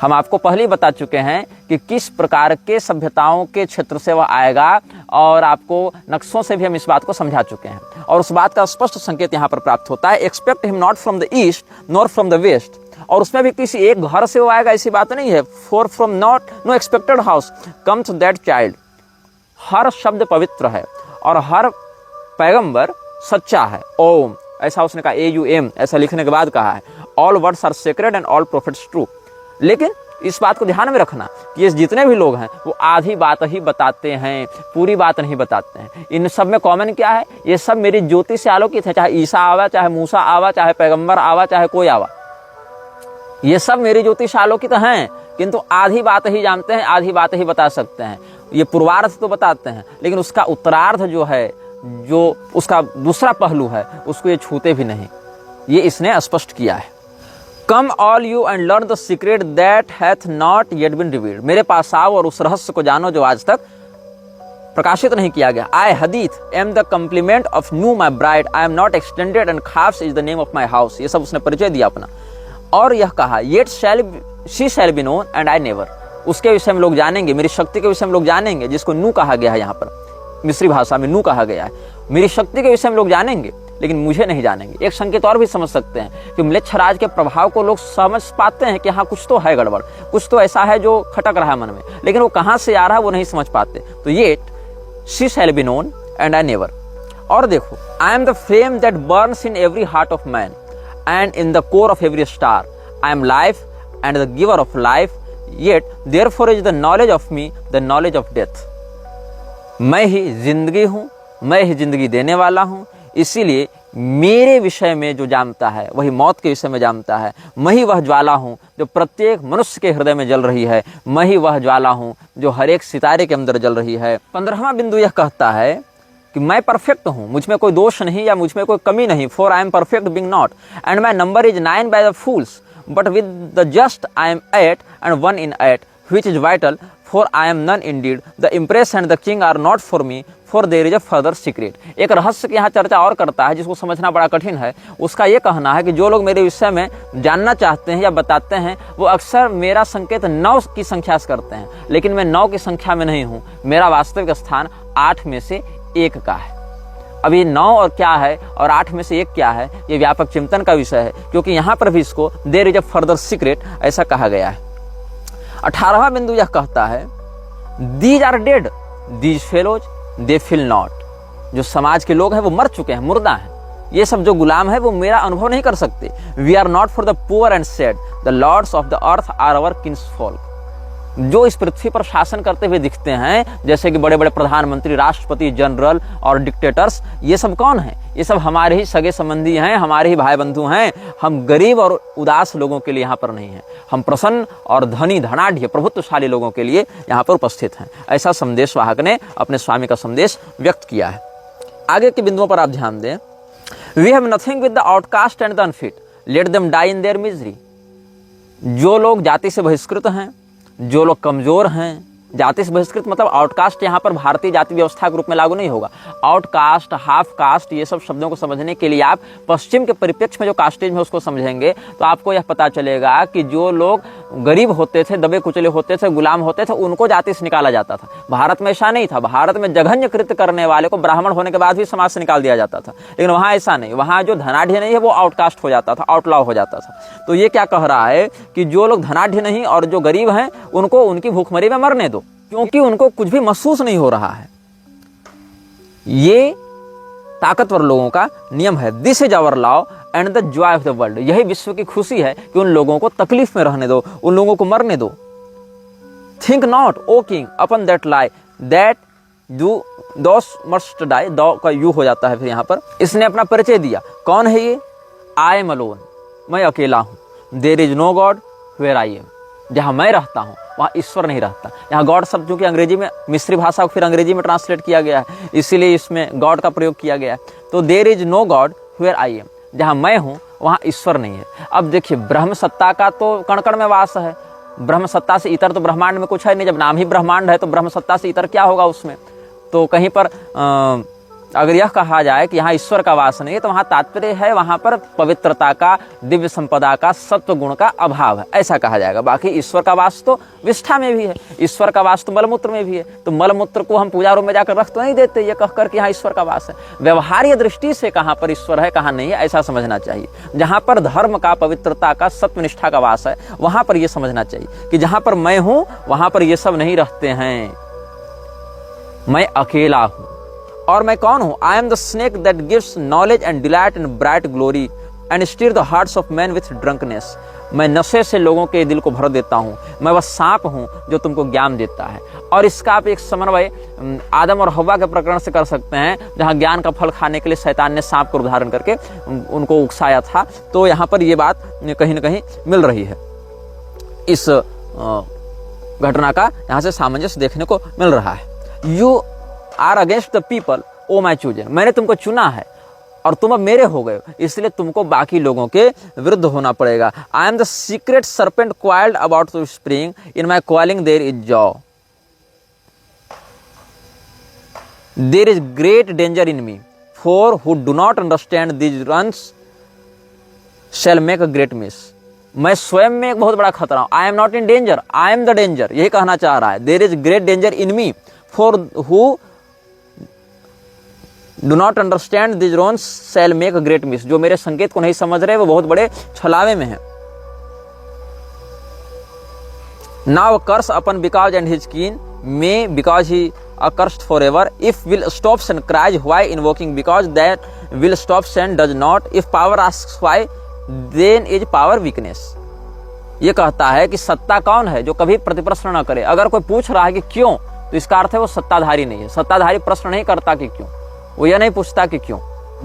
हम आपको पहले ही बता चुके हैं कि किस प्रकार के सभ्यताओं के क्षेत्र से वह आएगा, और आपको नक्शों से भी हम इस बात को समझा चुके हैं, और उस बात का स्पष्ट संकेत यहाँ पर प्राप्त होता है। Expect him not from the east nor from the west, और उसमें भी किसी एक घर से वो आएगा ऐसी बात नहीं है। For from not no expected house comes that child. हर शब्द पवित्र है और हर पैगंबर सच्चा है। ओम, ऐसा उसने कहा, AUM ऐसा लिखने के बाद कहा है, all words are sacred and all prophets true. लेकिन इस बात को ध्यान में रखना कि ये जितने भी लोग हैं वो आधी बात ही बताते हैं, पूरी बात नहीं बताते हैं। इन सब में कॉमन क्या है? ये सब मेरी ज्योति से आलोकित है, चाहे ईसा आवा, चाहे मूसा आवा, चाहे पैगंबर आवा, चाहे कोई आवा, ये सब मेरी ज्योति से आलोकित हैं, किंतु आधी बात ही जानते हैं, आधी बात ही बता सकते हैं। ये पूर्वार्ध तो बताते हैं, लेकिन उसका उत्तरार्ध जो है, जो उसका दूसरा पहलू है, उसको ये छूते भी नहीं। ये इसने स्पष्ट किया है। Come all you and learn the secret that hath not yet been revealed. मेरे पास आओ और उस रहस्य को जानो जो आज तक प्रकाशित नहीं किया गया। I Hadit am the complement of Nu my bride, I am not extended and Khabs is the name of my house. ये सब उसने परिचय दिया अपना। और यह कहा yet she shall be known and I never, उसके विषय में लोग जानेंगे, मेरी शक्ति के विषय में लोग जानेंगे, जिसको नू कहा गया है, यहाँ पर मिस्री भाषा में नू कहा गया है। मेरी शक्ति के विषय में लोग जानेंगे लेकिन मुझे नहीं जानेंगे। एक संकेत और भी समझ सकते हैं कि म्लेच्छ राज के प्रभाव को लोग समझ पाते हैं कि हाँ कुछ तो है गड़बड़, कुछ तो ऐसा है जो खटक रहा है मन में, लेकिन वो कहाँ से आ रहा है वो नहीं समझ पाते। तो yet she shall be known and I never. और देखो, आई am the flame that Burns in every heart of man and in the core of every star, I am life and the giver of life, yet therefore is the knowledge of me the knowledge of death. मैं ही जिंदगी हूं, मैं ही जिंदगी देने वाला हूं, इसीलिए मेरे विषय में जो जानता है वही मौत के विषय में जानता है। मैं ही वह ज्वाला हूं जो प्रत्येक मनुष्य के हृदय में जल रही है, मैं ही वह ज्वाला हूं जो हर एक सितारे के अंदर जल रही है। 15वां बिंदु यह कहता है कि मैं परफेक्ट हूं, मुझ में कोई दोष नहीं या मुझ में कोई कमी नहीं। For I am perfect being not and my number is 9 by the fools, but with the just I am 8 and 1 in 8, which is vital, for I am none indeed. The empress and the king are not for me, for there is a further secret. एक रहस्य की यहाँ चर्चा और करता है जिसको समझना बड़ा कठिन है। उसका ये कहना है कि जो लोग मेरे विषय में जानना चाहते हैं या बताते हैं वो अक्सर मेरा संकेत 9 की संख्या से करते हैं, लेकिन मैं 9 की संख्या में नहीं हूँ। मेरा वास्तविक स्थान 8 में से 1 का है। अब ये 9 और क्या है और 8 में से 1 क्या है, ये व्यापक चिंतन का विषय है, क्योंकि यहाँ पर भी इसको there is a further secret ऐसा कहा गया है। 18वां बिंदु यह कहता है these are dead, these fellows they feel not. जो समाज के लोग हैं वो मर चुके हैं, मुर्दा हैं। ये सब जो गुलाम है वो मेरा अनुभव नहीं कर सकते। We are not for the poor and sad, the lords of the earth are our kinsfolk. जो इस पृथ्वी पर शासन करते हुए दिखते हैं, जैसे कि बड़े बड़े प्रधानमंत्री, राष्ट्रपति, जनरल और डिक्टेटर्स, ये सब कौन है? ये सब हमारे ही सगे संबंधी हैं, हमारे ही भाई बंधु हैं। हम गरीब और उदास लोगों के लिए यहाँ पर नहीं हैं, हम प्रसन्न और धनी धनाढ्य प्रभुत्वशाली लोगों के लिए यहाँ पर उपस्थित हैं। ऐसा संदेश वाहक ने अपने स्वामी का संदेश व्यक्त किया है। आगे के बिंदुओं पर आप ध्यान दें। We have nothing with the outcast and the unfit, let them die in their misery. जो लोग जाति से बहिष्कृत हैं, जो लोग कमजोर हैं, जाति से बहिष्कृत मतलब आउटकास्ट यहाँ पर भारतीय जाति व्यवस्था के रूप में लागू नहीं होगा। आउटकास्ट, हाफ कास्ट, ये सब शब्दों को समझने के लिए आप पश्चिम के परिप्रेक्ष्य में जो कास्टेज है उसको समझेंगे तो आपको यह पता चलेगा कि जो लोग गरीब होते थे, दबे कुचले होते थे, गुलाम होते थे, उनको जाति से निकाला जाता था। भारत में ऐसा नहीं था। भारत में जघन्य कृत्य करने वाले को ब्राह्मण होने के बाद भी समाज से निकाल दिया जाता था, लेकिन वहाँ ऐसा नहीं। वहाँ जो धनाढ़ नहीं है वो आउटकास्ट हो जाता था, आउटलॉ हो जाता था। तो ये क्या कह रहा है कि जो लोग धनाढ़ नहीं और जो गरीब हैं उनको उनकी भूखमरी में मरने दो, क्योंकि उनको कुछ भी महसूस नहीं हो रहा है। ये ताकतवर लोगों का नियम है। This is our law and the joy of the world. यही विश्व की खुशी है कि उन लोगों को तकलीफ में रहने दो, उन लोगों को मरने दो। Think not O king upon that lie that you thou must die. दो का यू हो जाता है फिर यहाँ पर। इसने अपना परिचय दिया। कौन है ये? आई एम अलोन, मैं अकेला हूं। There is no god where I am. जहां मैं रहता हूं वहां ईश्वर नहीं रहता। यहाँ गॉड शब्द जो कि अंग्रेजी में, मिस्री भाषा को फिर अंग्रेजी में ट्रांसलेट किया गया है, इसीलिए इसमें गॉड का प्रयोग किया गया है। तो there is no god where I am, जहां मैं हूं वहां ईश्वर नहीं है। अब देखिए, ब्रह्म सत्ता का तो कण कण में वास है। ब्रह्म सत्ता से इतर तो ब्रह्मांड में कुछ है नहीं। जब नाम ही ब्रह्मांड है तो ब्रह्म सत्ता से इतर क्या होगा उसमें? तो कहीं पर अगर यह कहा जाए कि यहाँ ईश्वर का वास नहीं है तो वहाँ तात्पर्य है वहाँ पर पवित्रता का, दिव्य संपदा का, सत्व गुण का अभाव है, ऐसा कहा जाएगा। बाकी ईश्वर का वास तो विष्ठा में भी है, ईश्वर का वास तो मलमूत्र में भी है। तो मलमूत्र को हम पूजा रूम में जाकर रख तो नहीं देते ये कहकर कि यहाँ ईश्वर का वास है। व्यवहार्य दृष्टि से कहाँ पर ईश्वर है, कहाँ नहीं है, ऐसा समझना चाहिए। जहाँ पर धर्म का, पवित्रता का, सत्यनिष्ठा का वास है वहाँ पर यह समझना चाहिए कि जहाँ पर मैं हूँ वहाँ पर ये सब नहीं रहते हैं। मैं अकेला हूँ। और मैं कौन हूं? I am the snake that gives knowledge and delight and bright glory and stir the hearts of man with drunkenness. मैं नशे से लोगों के दिल को भर देता हूं। मैं वह सांप हूं जो तुमको ज्ञान देता है। और इसका आप एक समन्वय आदम और हव्वा के प्रकरण से कर सकते हैं, जहां ज्ञान का फल खाने के लिए शैतान ने सांप को उदाहरण करके उनको उकसाया था। तो यहाँ पर यह बात कहीं ना कहीं मिल रही है। इस घटना का यहाँ से सामंजस्य देखने को मिल रहा है। You are against the people O my chosen. मैंने तुमको चुना है और तुम अब मेरे हो गए, इसलिए तुमको बाकी लोगों के विरुद्ध होना पड़ेगा। I am the secret serpent coiled about to spring in my coiling there is joy. There is great danger in me, for who do not understand these runes shall make a great miss. मैं स्वयं में एक बहुत बड़ा खतरा हूं। I am not in danger, I am the danger, यही कहना चाह रहा है। There is great danger in me, for who do not understand this runes shall make a great miss. जो मेरे संकेत को नहीं समझ रहे वो बहुत बड़े छलावे में हैं। Now curse upon because and his kin may because he accursed forever. If will stops and cries why invoking because that will stops and does not. If power asks why then is power weakness. ये कहता है कि सत्ता कौन है जो कभी प्रतिप्रश्न न करे। अगर कोई पूछ रहा है कि क्यों, तो इसका अर्थ है वो सत्ताधारी नहीं है। सत्ताधारी प्रश्न नहीं करता कि क्यों, वो यह नहीं पूछता कि क्यों।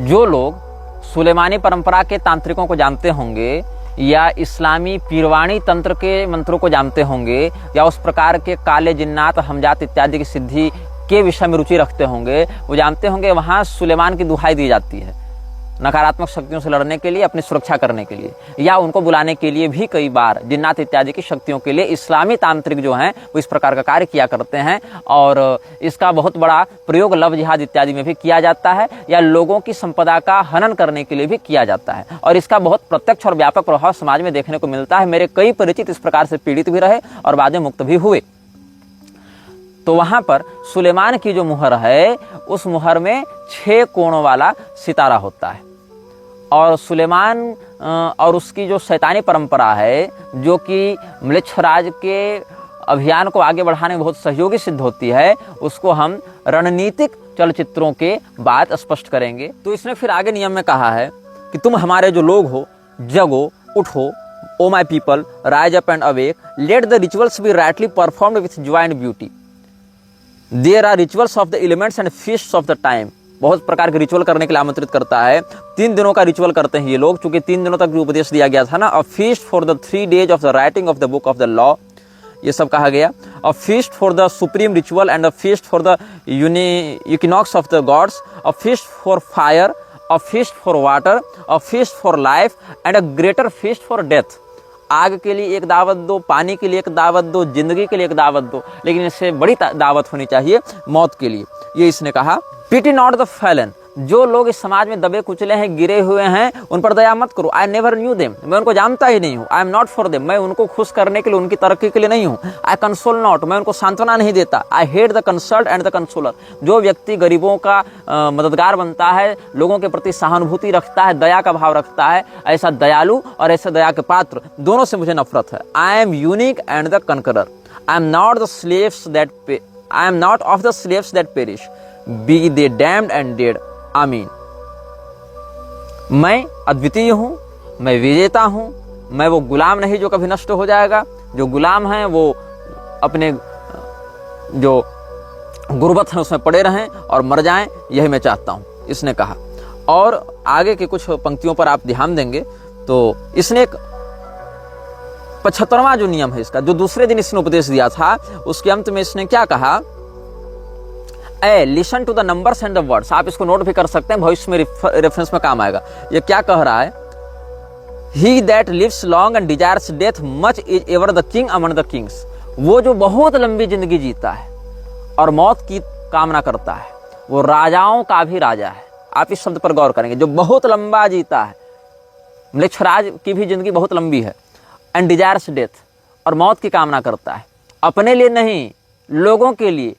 जो लोग सुलेमानी परंपरा के तांत्रिकों को जानते होंगे या इस्लामी पीरवाणी तंत्र के मंत्रों को जानते होंगे या उस प्रकार के काले जिन्नात हमजात इत्यादि की सिद्धि के विषय में रुचि रखते होंगे, वो जानते होंगे वहां सुलेमान की दुहाई दी जाती है नकारात्मक शक्तियों से लड़ने के लिए, अपनी सुरक्षा करने के लिए, या उनको बुलाने के लिए भी कई बार जिन्नात इत्यादि की शक्तियों के लिए इस्लामी तांत्रिक जो हैं वो इस प्रकार का कार्य किया करते हैं। और इसका बहुत बड़ा प्रयोग लव जिहाद इत्यादि में भी किया जाता है या लोगों की संपदा का हनन करने के लिए भी किया जाता है। और इसका बहुत प्रत्यक्ष और व्यापक प्रभाव समाज में देखने को मिलता है। मेरे कई परिचित इस प्रकार से पीड़ित भी रहे और बाद में मुक्त भी हुए। तो वहां पर सुलेमान की जो मुहर है उस मुहर में 6 कोणों वाला सितारा होता है। और सुलेमान और उसकी जो शैतानी परंपरा है जो कि म्लेच्छराज के अभियान को आगे बढ़ाने में बहुत सहयोगी सिद्ध होती है, उसको हम रणनीतिक चलचित्रों के बाद स्पष्ट करेंगे। तो इसने फिर आगे नियम में कहा है कि तुम हमारे जो लोग हो, जगो, उठो, O my people, rise up and awake, let the rituals be rightly performed with joy and beauty. There are rituals of the elements and feasts of the time. बहुत प्रकार के रिचुअल करने के लिए आमंत्रित करता है। 3 दिनों का रिचुअल करते हैं ये लोग, चूंकि 3 दिनों तक जो उपदेश दिया गया था ना। अ feast for the 3 days of the writing of the book of the law, ये सब कहा गया। अ feast for the supreme ritual and a feast for the equinox of the gods, a feast for fire, a feast for water, a feast for life and a greater feast for death. आग के लिए एक दावत दो, पानी के लिए एक दावत दो, जिंदगी के लिए एक दावत दो, लेकिन इससे बड़ी दावत होनी चाहिए मौत के लिए। ये इसने कहा। पिटी नॉट द फैलन, जो लोग इस समाज में दबे कुचले हैं, गिरे हुए हैं, उन पर दया मत करो। आई नेवर न्यू देम, मैं उनको जानता ही नहीं हूँ। आई एम नॉट फॉर देम, मैं उनको खुश करने के लिए, उनकी तरक्की के लिए नहीं हूँ। आई कंसोल नॉट, मैं उनको सांत्वना नहीं देता। I hate the consoled and the consoler, जो व्यक्ति गरीबों का मददगार बनता है, लोगों के प्रति सहानुभूति रखता है, दया का भाव रखता है, ऐसा दयालु और ऐसे दया के पात्र दोनों से मुझे नफरत है। I am unique and the conqueror, I am not the slaves that I am not of the slaves that perish, be they damned and dead, amen. मैं अद्वितीय हूं, मैं विजेता हूं, मैं वो गुलाम नहीं जो कभी नष्ट हो जाएगा। जो गुलाम हैं वो अपने जो गुर्बत है उसमें पड़े रहें और मर जाएं, यही मैं चाहता हूं, इसने कहा। और आगे के कुछ पंक्तियों पर आप ध्यान देंगे तो इसने एक 75वां जो नियम है इसका, जो दूसरे दिन इसने उपदेश दिया था, उसके अंत में इसने क्या कहा? A listen to the numbers and the words. आप इसको नोट भी कर सकते हैं, भविष्य में रेफरेंस में काम आएगा। ये क्या कह रहा है? He that lives long and desires death much is ever the king among the kings. वो जो बहुत लंबी जिंदगी जीता है और मौत की कामना करता है, वो राजाओं का भी राजा है। आप इस शब्द पर गौर करेंगे, जो बहुत लंबा जीता है। म्लेच्छराज की भी जिंदगी बहुत लंबी है। एंड डिजायर्स डेथ, और मौत की कामना करता है, अपने लिए नहीं, लोगों के लिए।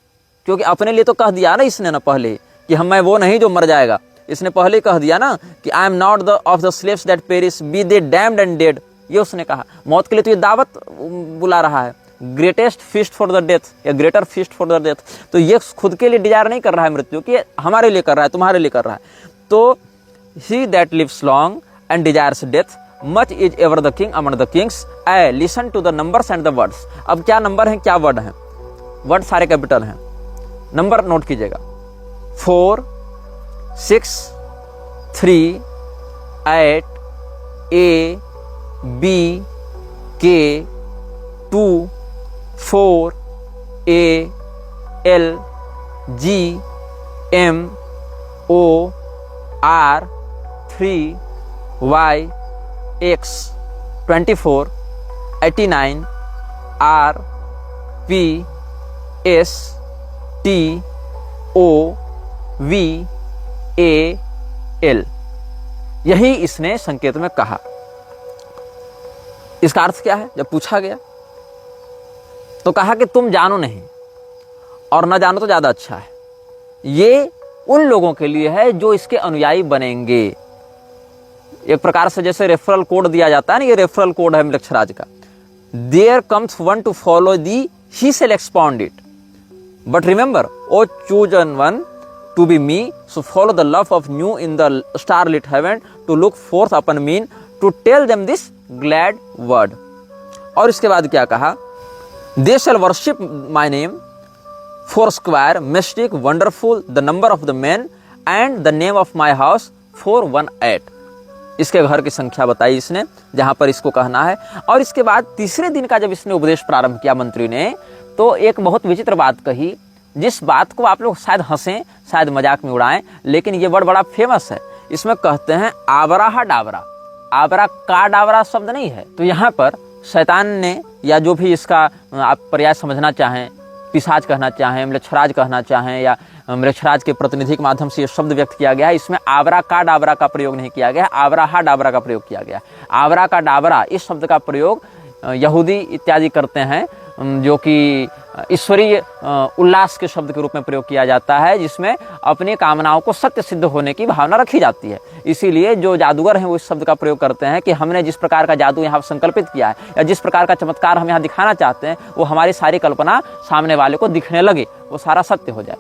क्योंकि अपने लिए तो कह दिया ना इसने ना पहले कि मैं वो नहीं जो मर जाएगा। इसने पहले कह दिया ना कि I am not the of the slaves that perish, be they damned and dead. ये उसने कहा। मौत के लिए तो ये दावत बुला रहा है, greatest feast for the death या greater feast for the death. तो ये खुद के लिए डिजायर नहीं कर रहा है मृत्यु की, हमारे लिए कर रहा है, तुम्हारे लिए कर रहा है। तो he that lives long and desires death much is ever the king among the kings, I listen to the numbers and the words. अब क्या नंबर है, क्या वर्ड है? वर्ड सारे कैपिटल हैं। नंबर नोट कीजिएगा, 4, 6, 3, 8, A, B, K, 2, 4, A, L, G, M, O, R, 3, Y, X, 24, 89, R, P, S, T, O, VAL, यही इसने संकेत में कहा। इसका अर्थ क्या है? जब पूछा गया तो कहा कि तुम जानो नहीं और न जानो तो ज्यादा अच्छा है। ये उन लोगों के लिए है जो इसके अनुयायी बनेंगे। एक प्रकार से जैसे रेफरल कोड दिया जाता है ना, ये रेफरल कोड है मृक्षराज का। There comes one to follow thee, he shall expound it, but remember O chosen one to be me, so follow the love of new in the starlit heaven, to look forth upon me, to tell them this glad word. और इसके बाद क्या कहा? They shall worship my name, foursquare, mystic, wonderful, the number of the men, and the name of my house 418. इसके घर की संख्या बताई इसने जहां पर इसको कहना है। और इसके बाद तीसरे दिन का जब इसने उपदेश प्रारंभ किया मंत्री ने, तो एक बहुत विचित्र बात कही, जिस बात को आप लोग शायद हंसें, शायद मजाक में उड़ाएं, लेकिन ये वर्ड बड़ा फेमस है। इसमें कहते हैं आबरा डाबरा। आबरा का डाबरा शब्द नहीं है। तो यहाँ पर शैतान ने, या जो भी इसका आप पर्याय समझना चाहें, पिशाच कहना चाहें, मृक्षराज कहना चाहें, या मृक्षराज के प्रतिनिधि के माध्यम से ये शब्द व्यक्त किया गया है। इसमें आबरा का डाबरा का प्रयोग नहीं किया गया, आबरा डाबरा का प्रयोग किया गया। आबरा का डाबरा इस शब्द का प्रयोग यहूदी इत्यादि करते हैं, जो कि ईश्वरीय उल्लास के शब्द के रूप में प्रयोग किया जाता है, जिसमें अपनी कामनाओं को सत्य सिद्ध होने की भावना रखी जाती है। इसीलिए जो जादूगर हैं वो इस शब्द का प्रयोग करते हैं कि हमने जिस प्रकार का जादू यहाँ संकल्पित किया है, या जिस प्रकार का चमत्कार हम यहाँ दिखाना चाहते हैं, वो हमारी सारी कल्पना सामने वाले को दिखने लगे, वो सारा सत्य हो जाए।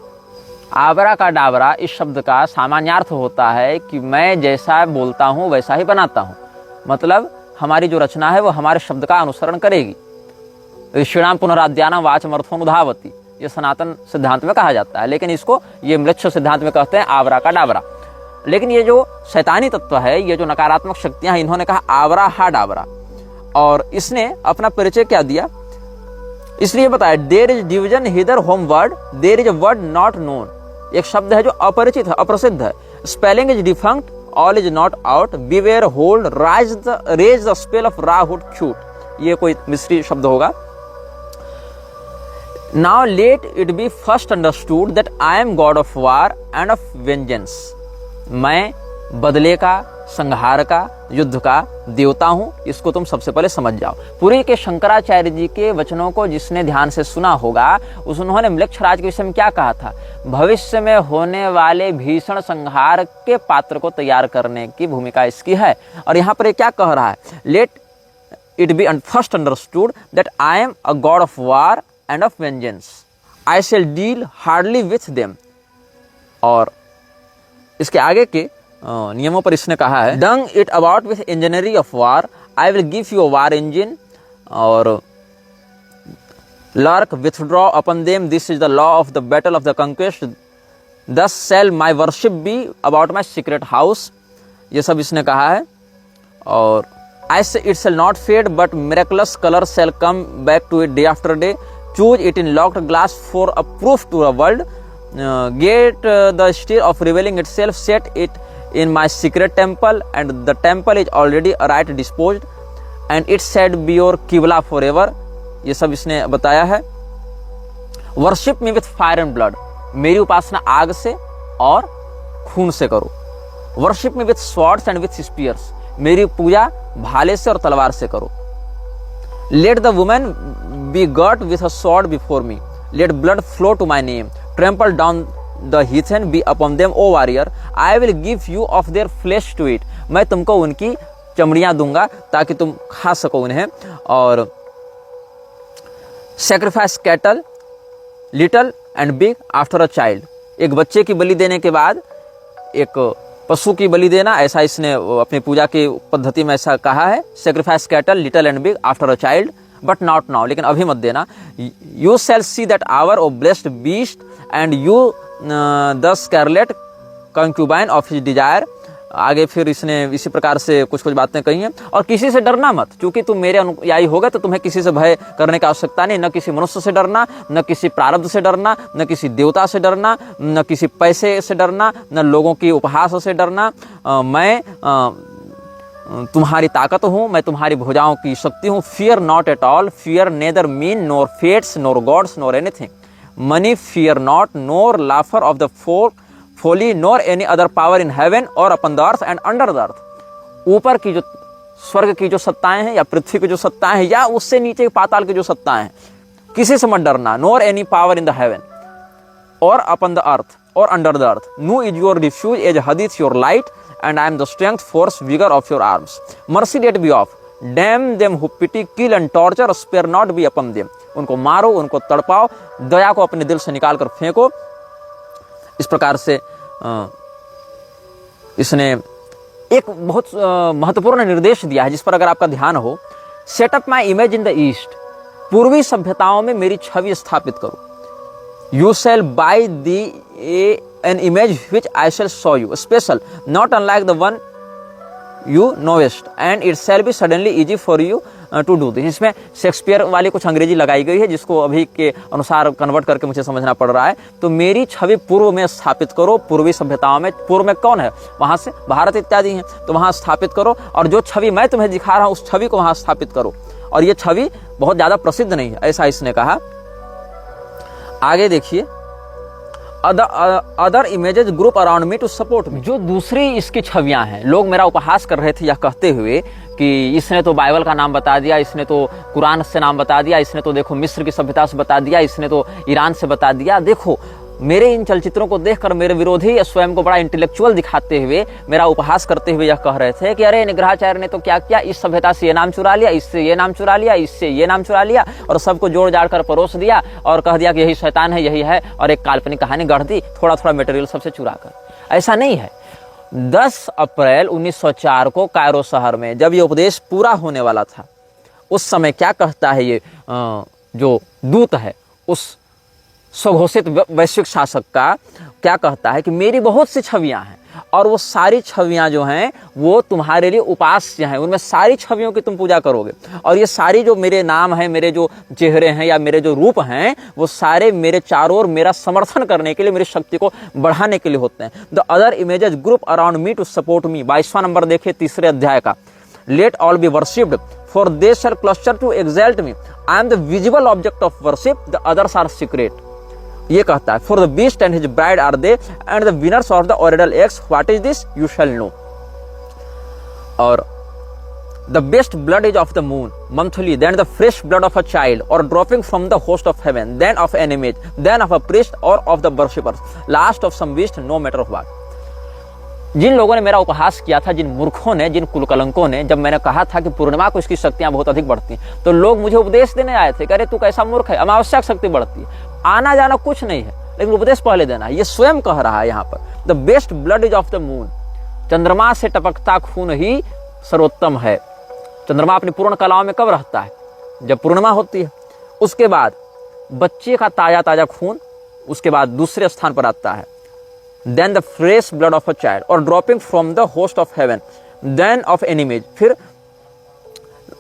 आबरा का डाबरा इस शब्द का सामान्यार्थ होता है कि मैं जैसा बोलता हूँ वैसा ही बनाता हूँ। मतलब हमारी जो रचना है वो हमारे शब्द का अनुसरण करेगी। ऋषिणाम पुनराद्यानाम वाचमर्थोनुधावति, ये सनातन सिद्धांत में कहा जाता है, लेकिन इसको ये मृक्ष सिद्धांत में कहते हैं आबरा का डाबरा। लेकिन ये जो शैतानी तत्व है, ये जो नकारात्मक शक्तियां हैं, इन्होंने कहा आबरा हा डाबरा, और इसने अपना परिचय क्या दिया? इसलिए बताया there is division hither home word, there is a word not known. एक शब्द है जो अपरिचित है, अप्रसिद्ध है। Spelling is defunct, all is not out, beware hold, raise the spell of Ra Hoor Khuit. ये कोई मिस्ट्री शब्द होगा। Now let it be first understood that I am God of war and of vengeance. मैं बदले का, संहार का, युद्ध का देवता हूँ। इसको तुम सबसे पहले समझ जाओ। पुरी के शंकराचार्य जी के वचनों को जिसने ध्यान से सुना होगा, उन्होंने मृक्षराज के विषय में क्या कहा था? भविष्य में होने वाले भीषण संहार के पात्र को तैयार करने की भूमिका इसकी है। और यहाँ पर ये क्या कह रहा है? Let it be first understood that I am a God of war and of vengeance. I shall deal hardly with them. और इसके आगे के नियमों पर इसने कहा है, Dung it about with enginery of war, I will give you a war engine, और lurk, withdraw upon them, this is the law of the battle of the conquest, thus shall my worship be about my secret house. ये सब इसने कहा है। और I say it shall not fade, but miraculous color shall come back to it day after day. Choose it in locked glass for a proof to the world. Get the stir of revealing itself, set it in my secret temple, and the temple is already right disposed, and it shall be your Qibla forever. ये सब इसने बताया है। Worship me with fire and blood. मेरी उपासना आग से और खून से करो। Worship me with swords and with spears. मेरी पूजा भाले से और तलवार से करो। Let the woman be girt with a sword before me. Let blood flow to my name. Trample down the heathen, be upon them, O warrior. I will give you of their flesh to eat. मैं तुमको उनकी चमड़ियां दूंगा ताकि तुम खा सको उन्हें। और sacrifice cattle, little and big after a child. एक बच्चे की बलि देने के बाद एक पशु की बलि देना, ऐसा इसने अपनी पूजा की पद्धति में ऐसा कहा है। Sacrifice cattle, little and big after a child, but not now. लेकिन अभी मत देना। You shall see that hour, O blessed beast, and you the scarlet concubine of his desire. आगे फिर इसने इसी प्रकार से कुछ कुछ बातें कही हैं। और किसी से डरना मत, क्योंकि तुम मेरे अनुयायी होगा तो तुम्हें किसी से भय करने की आवश्यकता नहीं। न किसी मनुष्य से डरना, न किसी प्रारब्ध से डरना, न किसी देवता से डरना, न किसी पैसे से डरना, न लोगों की उपहास से डरना। मैं तुम्हारी ताकत हूँ, मैं तुम्हारी भुजाओं की शक्ति हूँ। Fear not at all, fear neither men nor fates nor gods nor anything. Money fear not, nor laughter of the folly, nor any other power in heaven or upon the earth and under the earth. ऊपर की जो स्वर्ग की जो सत्ताएं हैं या पृथ्वी की जो सत्ताएं हैं या उससे नीचे पाताल की जो सत्ताएं हैं, किसी से मत डरना. nor any power in the heaven or upon the earth or under the earth. Nu is your refuge, as hadith your light, and I am the strength, force, vigor of your arms. Mercy let be off. Damn them who pity, kill and torture, spare not be upon them. उनको मारो, उनको तड़पाओ, दया को अपने दिल से निकाल कर फेंको. इस प्रकार से इसने एक बहुत महत्वपूर्ण निर्देश दिया है जिस पर अगर आपका ध्यान हो. Setup my image in the east. पूर्वी सभ्यताओं में मेरी छवि स्थापित करो. You shall buy thee an image which I shall show you, special, not unlike the one you knowest, and it shall be suddenly easy for you to do this. इसमें Shakespeare वाली कुछ अंग्रेजी लगाई गई है जिसको अभी के अनुसार कन्वर्ट करके मुझे समझना पड़ रहा है. तो मेरी छवि पूर्व में स्थापित करो. पूर्वी सभ्यताओं में, पूर्व में कौन है? वहां से भारत इत्यादि हैं, तो वहां स्थापित करो. और जो छवि मैं तुम्हें दिखा रहा हूं उस छवि को वहां स्थापित करो. और ये छवि बहुत ज्यादा प्रसिद्ध नहीं है, ऐसा इसने कहा. आगे देखिए, other images group around me to support me. जो दूसरी इसकी छवियां हैं, लोग मेरा उपहास कर रहे थे यह कहते हुए कि इसने तो बाइबल का नाम बता दिया, इसने तो कुरान से नाम बता दिया, इसने तो देखो मिस्र की सभ्यता से बता दिया, इसने तो ईरान से बता दिया. देखो मेरे इन चलचित्रों को देखकर मेरे विरोधी स्वयं को बड़ा इंटेलेक्चुअल दिखाते हुए, मेरा उपहास करते हुए यह कह रहे थे कि अरे निग्रहाचार्य ने तो क्या किया, इस सभ्यता से ये नाम चुरा लिया, इससे ये नाम चुरा लिया, इससे ये नाम चुरा लिया, और सबको जोड़ जाड़ कर परोस दिया और कह दिया कि यही शैतान है, यही है, और एक काल्पनिक कहानी गढ़ दी थोड़ा थोड़ा मटेरियल सबसे चुरा कर. ऐसा नहीं है. 10 अप्रैल 1904 को कायरो शहर में जब ये उपदेश पूरा होने वाला था, उस समय क्या कहता है ये जो दूत है उस स्वघोषित वैश्विक शासक का, क्या कहता है कि मेरी बहुत सी छवियां हैं और वो सारी छवियां जो हैं वो तुम्हारे लिए उपास्य हैं. उनमें सारी छवियों की तुम पूजा करोगे, और ये सारी जो मेरे नाम हैं, मेरे जो चेहरे हैं या मेरे जो रूप हैं, वो सारे मेरे चारों ओर मेरा समर्थन करने के लिए, मेरी शक्ति को बढ़ाने के लिए होते हैं. The other images group around me to support me. 22वां नंबर देखिए 3 अध्याय का. Let all be worshipped for they shall cluster to exalt me. I am the visible object of worship, the others are secret. ये कहता है for the beast and his bride are they and the winners of the ordeal x. What is this you shall know. और the best blood is of the moon monthly, then the fresh blood of a child और dropping from the host of heaven, then of an image, then of a priest और of the worshippers, last of some beast, no matter of what. जिन लोगों ने मेरा उपहास किया था, जिन मूर्खों ने, जिन कुलकलंकों ने, जब मैंने कहा था कि पूर्णिमा को इसकी शक्तियां बहुत अधिक बढ़ती हैं, तो लोग मुझे उपदेश देने आए थे, अरे तू कैसा मूर्ख है, अमावस्या शक्ति बढ़ती है. आना जाना कुछ नहीं है, लेकिन उपदेश पहले देना है. ये स्वयं कह रहा है यहाँ पर. The best blood is of the moon. चंद्रमा से टपकता खून ही सर्वोत्तम है. चंद्रमा अपनी पूर्ण कलाओं में कब रहता है? जब पूर्णिमा होती है. उसके बाद बच्चे का ताजा ताजा खून, उसके बाद दूसरे स्थान पर आता है. Then the fresh blood of a child और dropping from the host of heaven, then of an image. फिर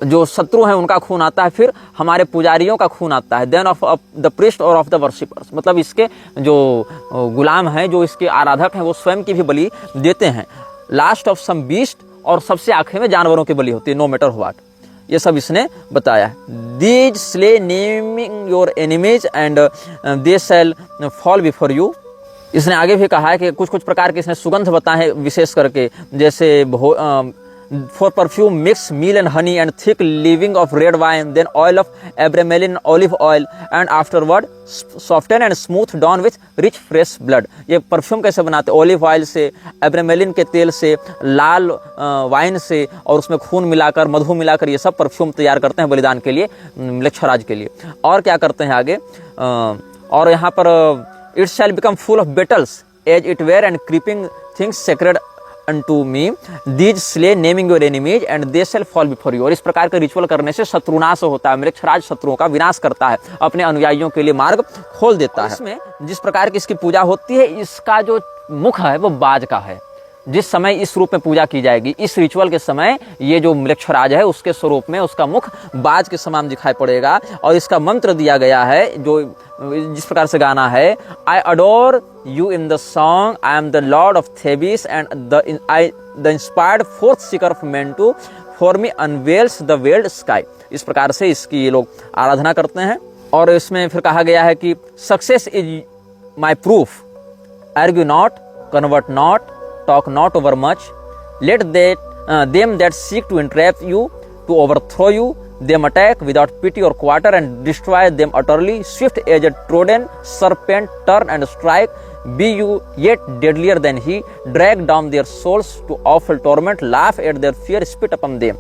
जो शत्रु हैं उनका खून आता है, फिर हमारे पुजारियों का खून आता है, देन ऑफ द प्रीस्ट और ऑफ द वर्शिपर्स. मतलब इसके जो गुलाम हैं, जो इसके आराधक हैं, वो स्वयं की भी बलि देते हैं. लास्ट ऑफ सम बीस्ट, और सबसे आखिर में जानवरों की बलि होती है, नो मैटर व्हाट. ये सब इसने बताया है. These slay naming your enemies and they shall fall before you. इसने आगे भी कहा है कि कुछ कुछ प्रकार के इसने सुगंध बताए, विशेष करके जैसे for perfume mix meal and honey and thick leaven of red wine, then oil of abramelin, olive oil, and afterward soften and smooth down with rich fresh blood. ये परफ्यूम कैसे बनाते? ऑलिव ऑयल से, एब्रेमेलिन के तेल से, लाल wine से, और उसमें खून मिलाकर, मधु मिलाकर ये सब परफ्यूम तैयार करते हैं बलिदान के लिए, मृक्षराज के लिए. और क्या करते हैं आगे? और यहाँ पर it shall become full of battles as it were and creeping things sacred unto me, these slay naming your enemies and they shall fall before you. और इस प्रकार के रिचुअल करने से शत्रुनाश होता है. मृक्षराज शत्रुओं का विनाश करता है, अपने अनुयायियों के लिए मार्ग खोल देता है. इसमें जिस प्रकार की इसकी पूजा होती है, इसका जो मुख है वो बाज का है. जिस समय इस रूप में पूजा की जाएगी, इस रिचुअल के समय, ये जो मृक्षराज है उसके स्वरूप में उसका मुख बाज के समान दिखाई पड़ेगा. और इसका मंत्र दिया गया है जो जिस प्रकार से गाना है, I adore you in the song, I am the lord of Thebes and the inspired forth seeker of Mentu for me unveils the veiled sky. इस प्रकार से इसकी ये लोग आराधना करते हैं. और इसमें फिर कहा गया है कि success is my proof, argue not, convert not, talk not over much. Let them that seek to entrap you, to overthrow you, them attack without pity or quarter and destroy them utterly. Swift as a trodden serpent, turn and strike. Be you yet deadlier than he. Drag down their souls to awful torment. Laugh at their fear, spit upon them.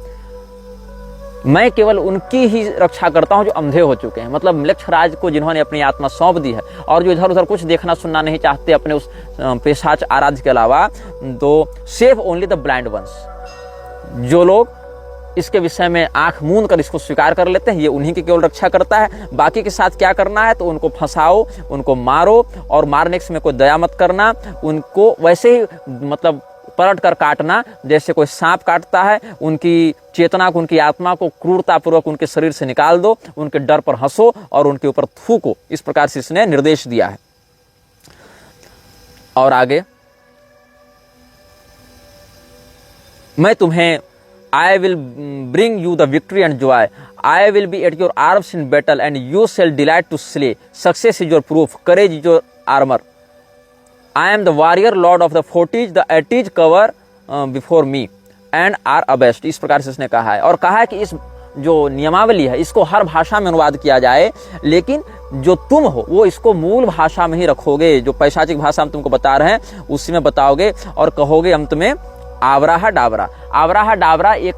मैं केवल उनकी ही रक्षा करता हूं जो अंधे हो चुके हैं, मतलब म्लेच्छराज को जिन्होंने अपनी आत्मा सौंप दी है और जो इधर उधर कुछ देखना सुनना नहीं चाहते अपने उस पेशाच आराध्य के अलावा, तो save only the blind ones. जो लोग इसके विषय में आंख मूंद कर इसको स्वीकार कर लेते हैं, ये उन्हीं की केवल रक्षा करता है। बाकी के साथ क्या करना है, तो उनको फंसाओ, उनको मारो, और मारने के समय कोई दया मत करना, उनको वैसे ही मतलब पलट कर काटना जैसे कोई सांप काटता है। उनकी चेतना को, उनकी आत्मा को क्रूरतापूर्वक उनके शरीर से निकाल दो, उनके डर पर हंसो और उनके ऊपर थूको। इस प्रकार से इसने निर्देश दिया है। और आगे, मैं तुम्हें I will bring you the victory and joy. I will be at your arms in battle and you shall delight to slay. Success is your proof, courage is your armor. I am the warrior, lord of the forties, the edges cover before me and are abashed. इस प्रकार से इसने कहा है। और कहा है कि इस जो नियमावली है इसको हर भाषा में अनुवाद किया जाए, लेकिन जो तुम हो वो इसको मूल भाषा में ही रखोगे। जो पैशाचिक भाषा हम तुमको बता रहे हैं उसी में बताओगे और कहोगे अंत में आवराह डाबरा। आवराह डाबरा एक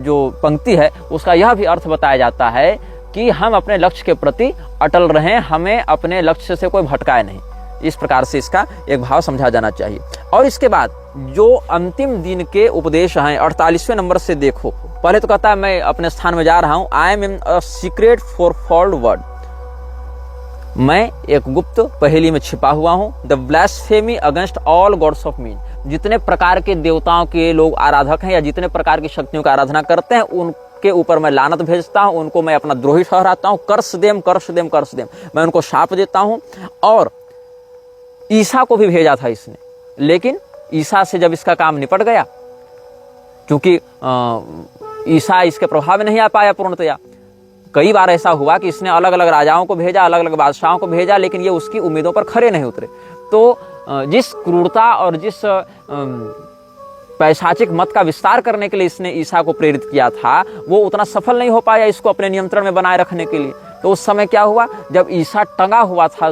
जो पंक्ति है उसका यह भी अर्थ बताया जाता है कि हम अपने लक्ष्य के प्रति अटल रहें, हमें अपने लक्ष्य से कोई भटकाए नहीं। इस प्रकार से इसका एक भाव समझा जाना चाहिए। और इसके बाद जो अंतिम दिन के उपदेश हैं 48वें नंबर से देखो। पहले तो कहता है मैं अपने स्थान में जा रहा हूं, I am in a secret fourfold word, मैं एक गुप्त पहेली में छिपा हुआ हूं। The blasphemy against all gods of men, जितने प्रकार के देवताओं के लोग आराधक हैं या जितने प्रकार की शक्तियों की आराधना करते हैं उनके ऊपर मैं लानत भेजता हूं, उनको मैं अपना द्रोही ठहराता हूं। कर्स देम कर्स देम कर्स देम, मैं उनको शाप देता हूं। और ईसा को भी भेजा था इसने, लेकिन ईसा से जब इसका काम निपट गया, क्योंकि ईसा इसके प्रभाव में नहीं आ पाया पूर्णतया। कई बार ऐसा हुआ कि इसने अलग अलग राजाओं को भेजा, अलग अलग बादशाहों को भेजा, लेकिन ये उसकी उम्मीदों पर खरे नहीं उतरे। तो जिस क्रूरता और जिस पैशाचिक मत का विस्तार करने के लिए इसने ईसा को प्रेरित किया था, वो उतना सफल नहीं हो पाया इसको अपने नियंत्रण में बनाए रखने के लिए। तो उस समय क्या हुआ, जब ईसा टंगा हुआ था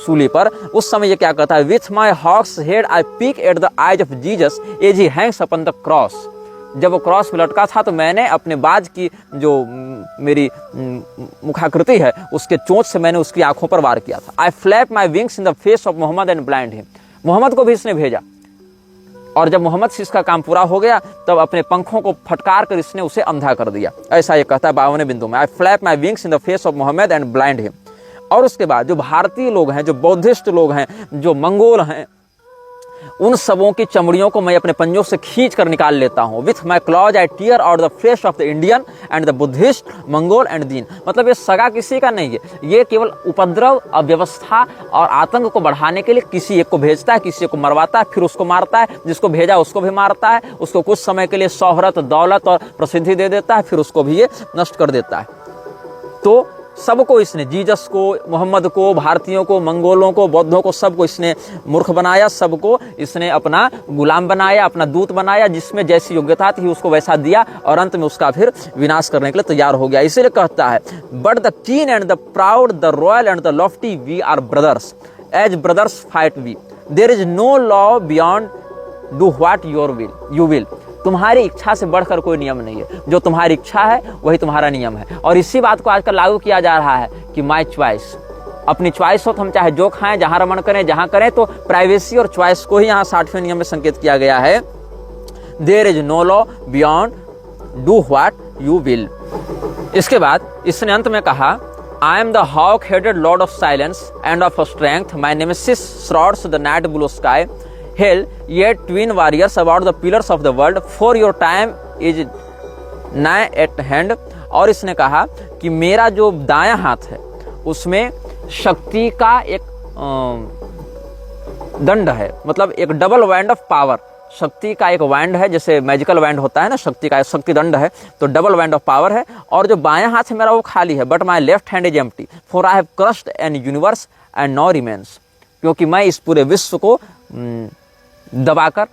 सूली पर, उस समय ये क्या कहता है, with my hawk's head I peck at the eyes of Jesus as he hangs upon the cross. जब वो क्रॉस पे लटका था तो मैंने अपने बाज की जो मेरी मुखाकृति है उसके चोंच से मैंने उसकी आंखों पर वार किया था। I flap my wings in the face of Mohammed and blind him. Mohammed को भी इसने भेजा, और जब मोहम्मद से इसका काम पूरा हो गया तब अपने पंखों को फटकार कर इसने उसे अंधा कर दिया। ऐसा ये कहता है 52वें बिंदु में, I flap my wings in the face of Mohammed and blind him. और उसके बाद जो भारतीय लोग हैं, जो बौद्धिस्ट लोग हैं, जो मंगोल हैं, उन सबों की चमड़ियों को मैं अपने पंजों से खींच कर निकाल लेता हूं। With my claws I tear out the flesh of the Indian and the Buddhist, Mongol and Din. मतलब ये सगा किसी का नहीं है, ये केवल उपद्रव, अव्यवस्था और आतंक को बढ़ाने के लिए किसी एक को भेजता है, किसी को मरवाता है, फिर उसको मारता है, जिसको भेजा उसको भी मारता है, उसको कुछ समय के लिए शोहरत, दौलत और प्रसिद्धि दे देता है, फिर उसको भी ये नष्ट कर देता है। तो सबको इसने, जीसस को, मोहम्मद को, भारतीयों को, मंगोलों को, बौद्धों को, सबको इसने मूर्ख बनाया, सबको इसने अपना गुलाम बनाया, अपना दूत बनाया, जिसमें जैसी योग्यता थी उसको वैसा दिया, और अंत में उसका फिर विनाश करने के लिए तैयार हो गया। इसीलिए कहता है, but the keen and the proud, the royal and the lofty, we are brothers, as brothers fight we, there is no law beyond, do what you will. तुम्हारी इच्छा से बढ़कर कोई नियम नहीं है, जो तुम्हारी इच्छा है वही तुम्हारा नियम है। और इसी बात को आजकल लागू किया जा रहा है कि माई चॉइस, अपनी चॉइस हो तो हम चाहे जो खाएं, जहां रमण करें, जहां करें। तो प्राइवेसी और चॉइस को ही यहाँ 60वें नियम में संकेत किया गया है। There is no law beyond, do what you will. इसके बाद इसने अंत में कहा, I am the hawk headed lord of silence and of strength, my nemesis shrouds the night blue sky, Hail, ye twin warriors about the pillars of the world, for your time is nigh at hand। और इसने कहा कि मेरा जो दायां हाथ है उसमें शक्ति का एक दंड है, मतलब एक डबल वैंड ऑफ पावर। शक्ति का एक वैंड है, जैसे मैजिकल वैंड होता है ना, शक्ति का एक शक्ति दंड है, तो डबल वैंड ऑफ पावर है। और जो बायां हाथ है मेरा वो खाली है, but my left hand is empty, for I have crushed an universe and naught remains. क्योंकि मैं इस पूरे विश्व को दबाकर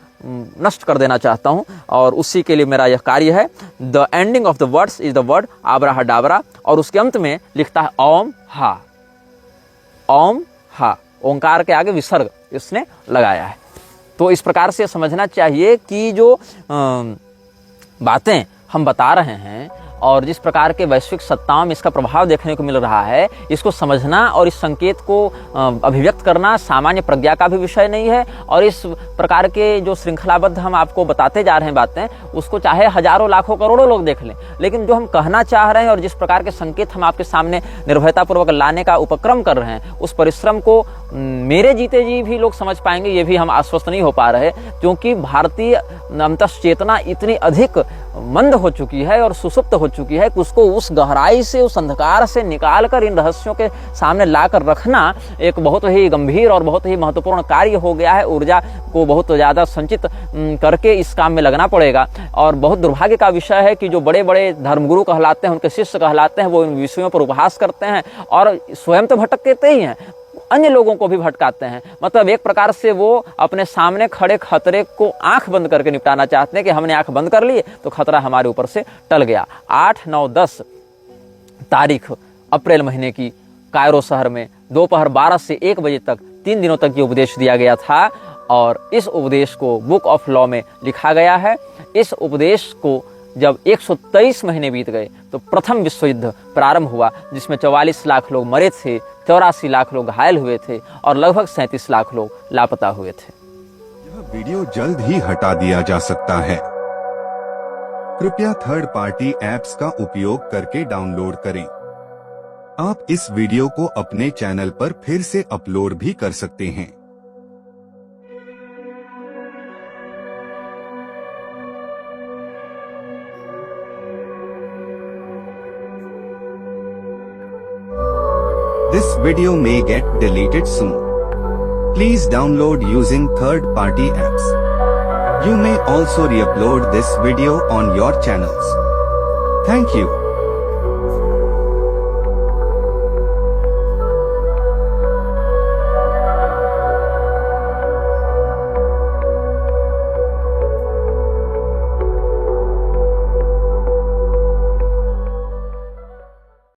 नष्ट कर देना चाहता हूं, और उसी के लिए मेरा यह कार्य है। The ending of the words is the word Abrahadabra, और उसके अंत में लिखता है ओम हा। ओम हा, ओंकार के आगे विसर्ग इसने लगाया है। तो इस प्रकार से समझना चाहिए कि जो बातें हम बता रहे हैं और जिस प्रकार के वैश्विक सत्ताओं में इसका प्रभाव देखने को मिल रहा है, इसको समझना और इस संकेत को अभिव्यक्त करना सामान्य प्रज्ञा का भी विषय नहीं है। और इस प्रकार के जो श्रृंखलाबद्ध हम आपको बताते जा रहे हैं बातें, उसको चाहे हजारों लाखों करोड़ों लोग देख लें, लेकिन जो हम कहना चाह रहे हैं और जिस प्रकार के संकेत हम आपके सामने निर्भयतापूर्वक लाने का उपक्रम कर रहे हैं, उस परिश्रम को मेरे जीते जी भी लोग समझ पाएंगे, ये भी हम आश्वस्त नहीं हो पा रहे, क्योंकि भारतीय अंतश्चेतना इतनी अधिक मंद हो चुकी है और सुसुप्त हो चुकी है कि उसको उस गहराई से, उस अंधकार से निकालकर इन रहस्यों के सामने लाकर रखना एक बहुत ही गंभीर और बहुत ही महत्वपूर्ण कार्य हो गया है। ऊर्जा को बहुत ज़्यादा संचित करके इस काम में लगना पड़ेगा। और बहुत दुर्भाग्य का विषय है कि जो बड़े बड़े धर्मगुरु कहलाते हैं, उनके शिष्य कहलाते हैं, वो इन विषयों पर उपहास करते हैं और स्वयं तो भटकते ही हैं, अन्य लोगों को भी भटकाते हैं। मतलब एक प्रकार से वो अपने सामने खड़े खतरे को आंख बंद करके निपटाना चाहते हैं कि हमने आंख बंद कर ली तो खतरा हमारे ऊपर से टल गया। 8, 9, 10 तारीख अप्रैल महीने की कायरो शहर में दोपहर 12 से 1 बजे तक 3 दिनों तक ये उपदेश दिया गया था, और इस उपदेश को बुक ऑफ लॉ में लिखा गया है। इस उपदेश को जब 123 महीने बीत गए तो प्रथम विश्व युद्ध प्रारंभ हुआ, जिसमें 44 लाख लोग मरे थे, 84 लाख लोग घायल हुए थे और लगभग 37 लाख लोग लापता हुए थे। यह वीडियो जल्द ही हटा दिया जा सकता है। कृपया थर्ड पार्टी ऐप्स का उपयोग करके डाउनलोड करें। आप इस वीडियो को अपने चैनल पर फिर से अपलोड भी कर सकते हैं। This video may get deleted soon. Please download using third-party apps. You may also re-upload this video on your channels. Thank you.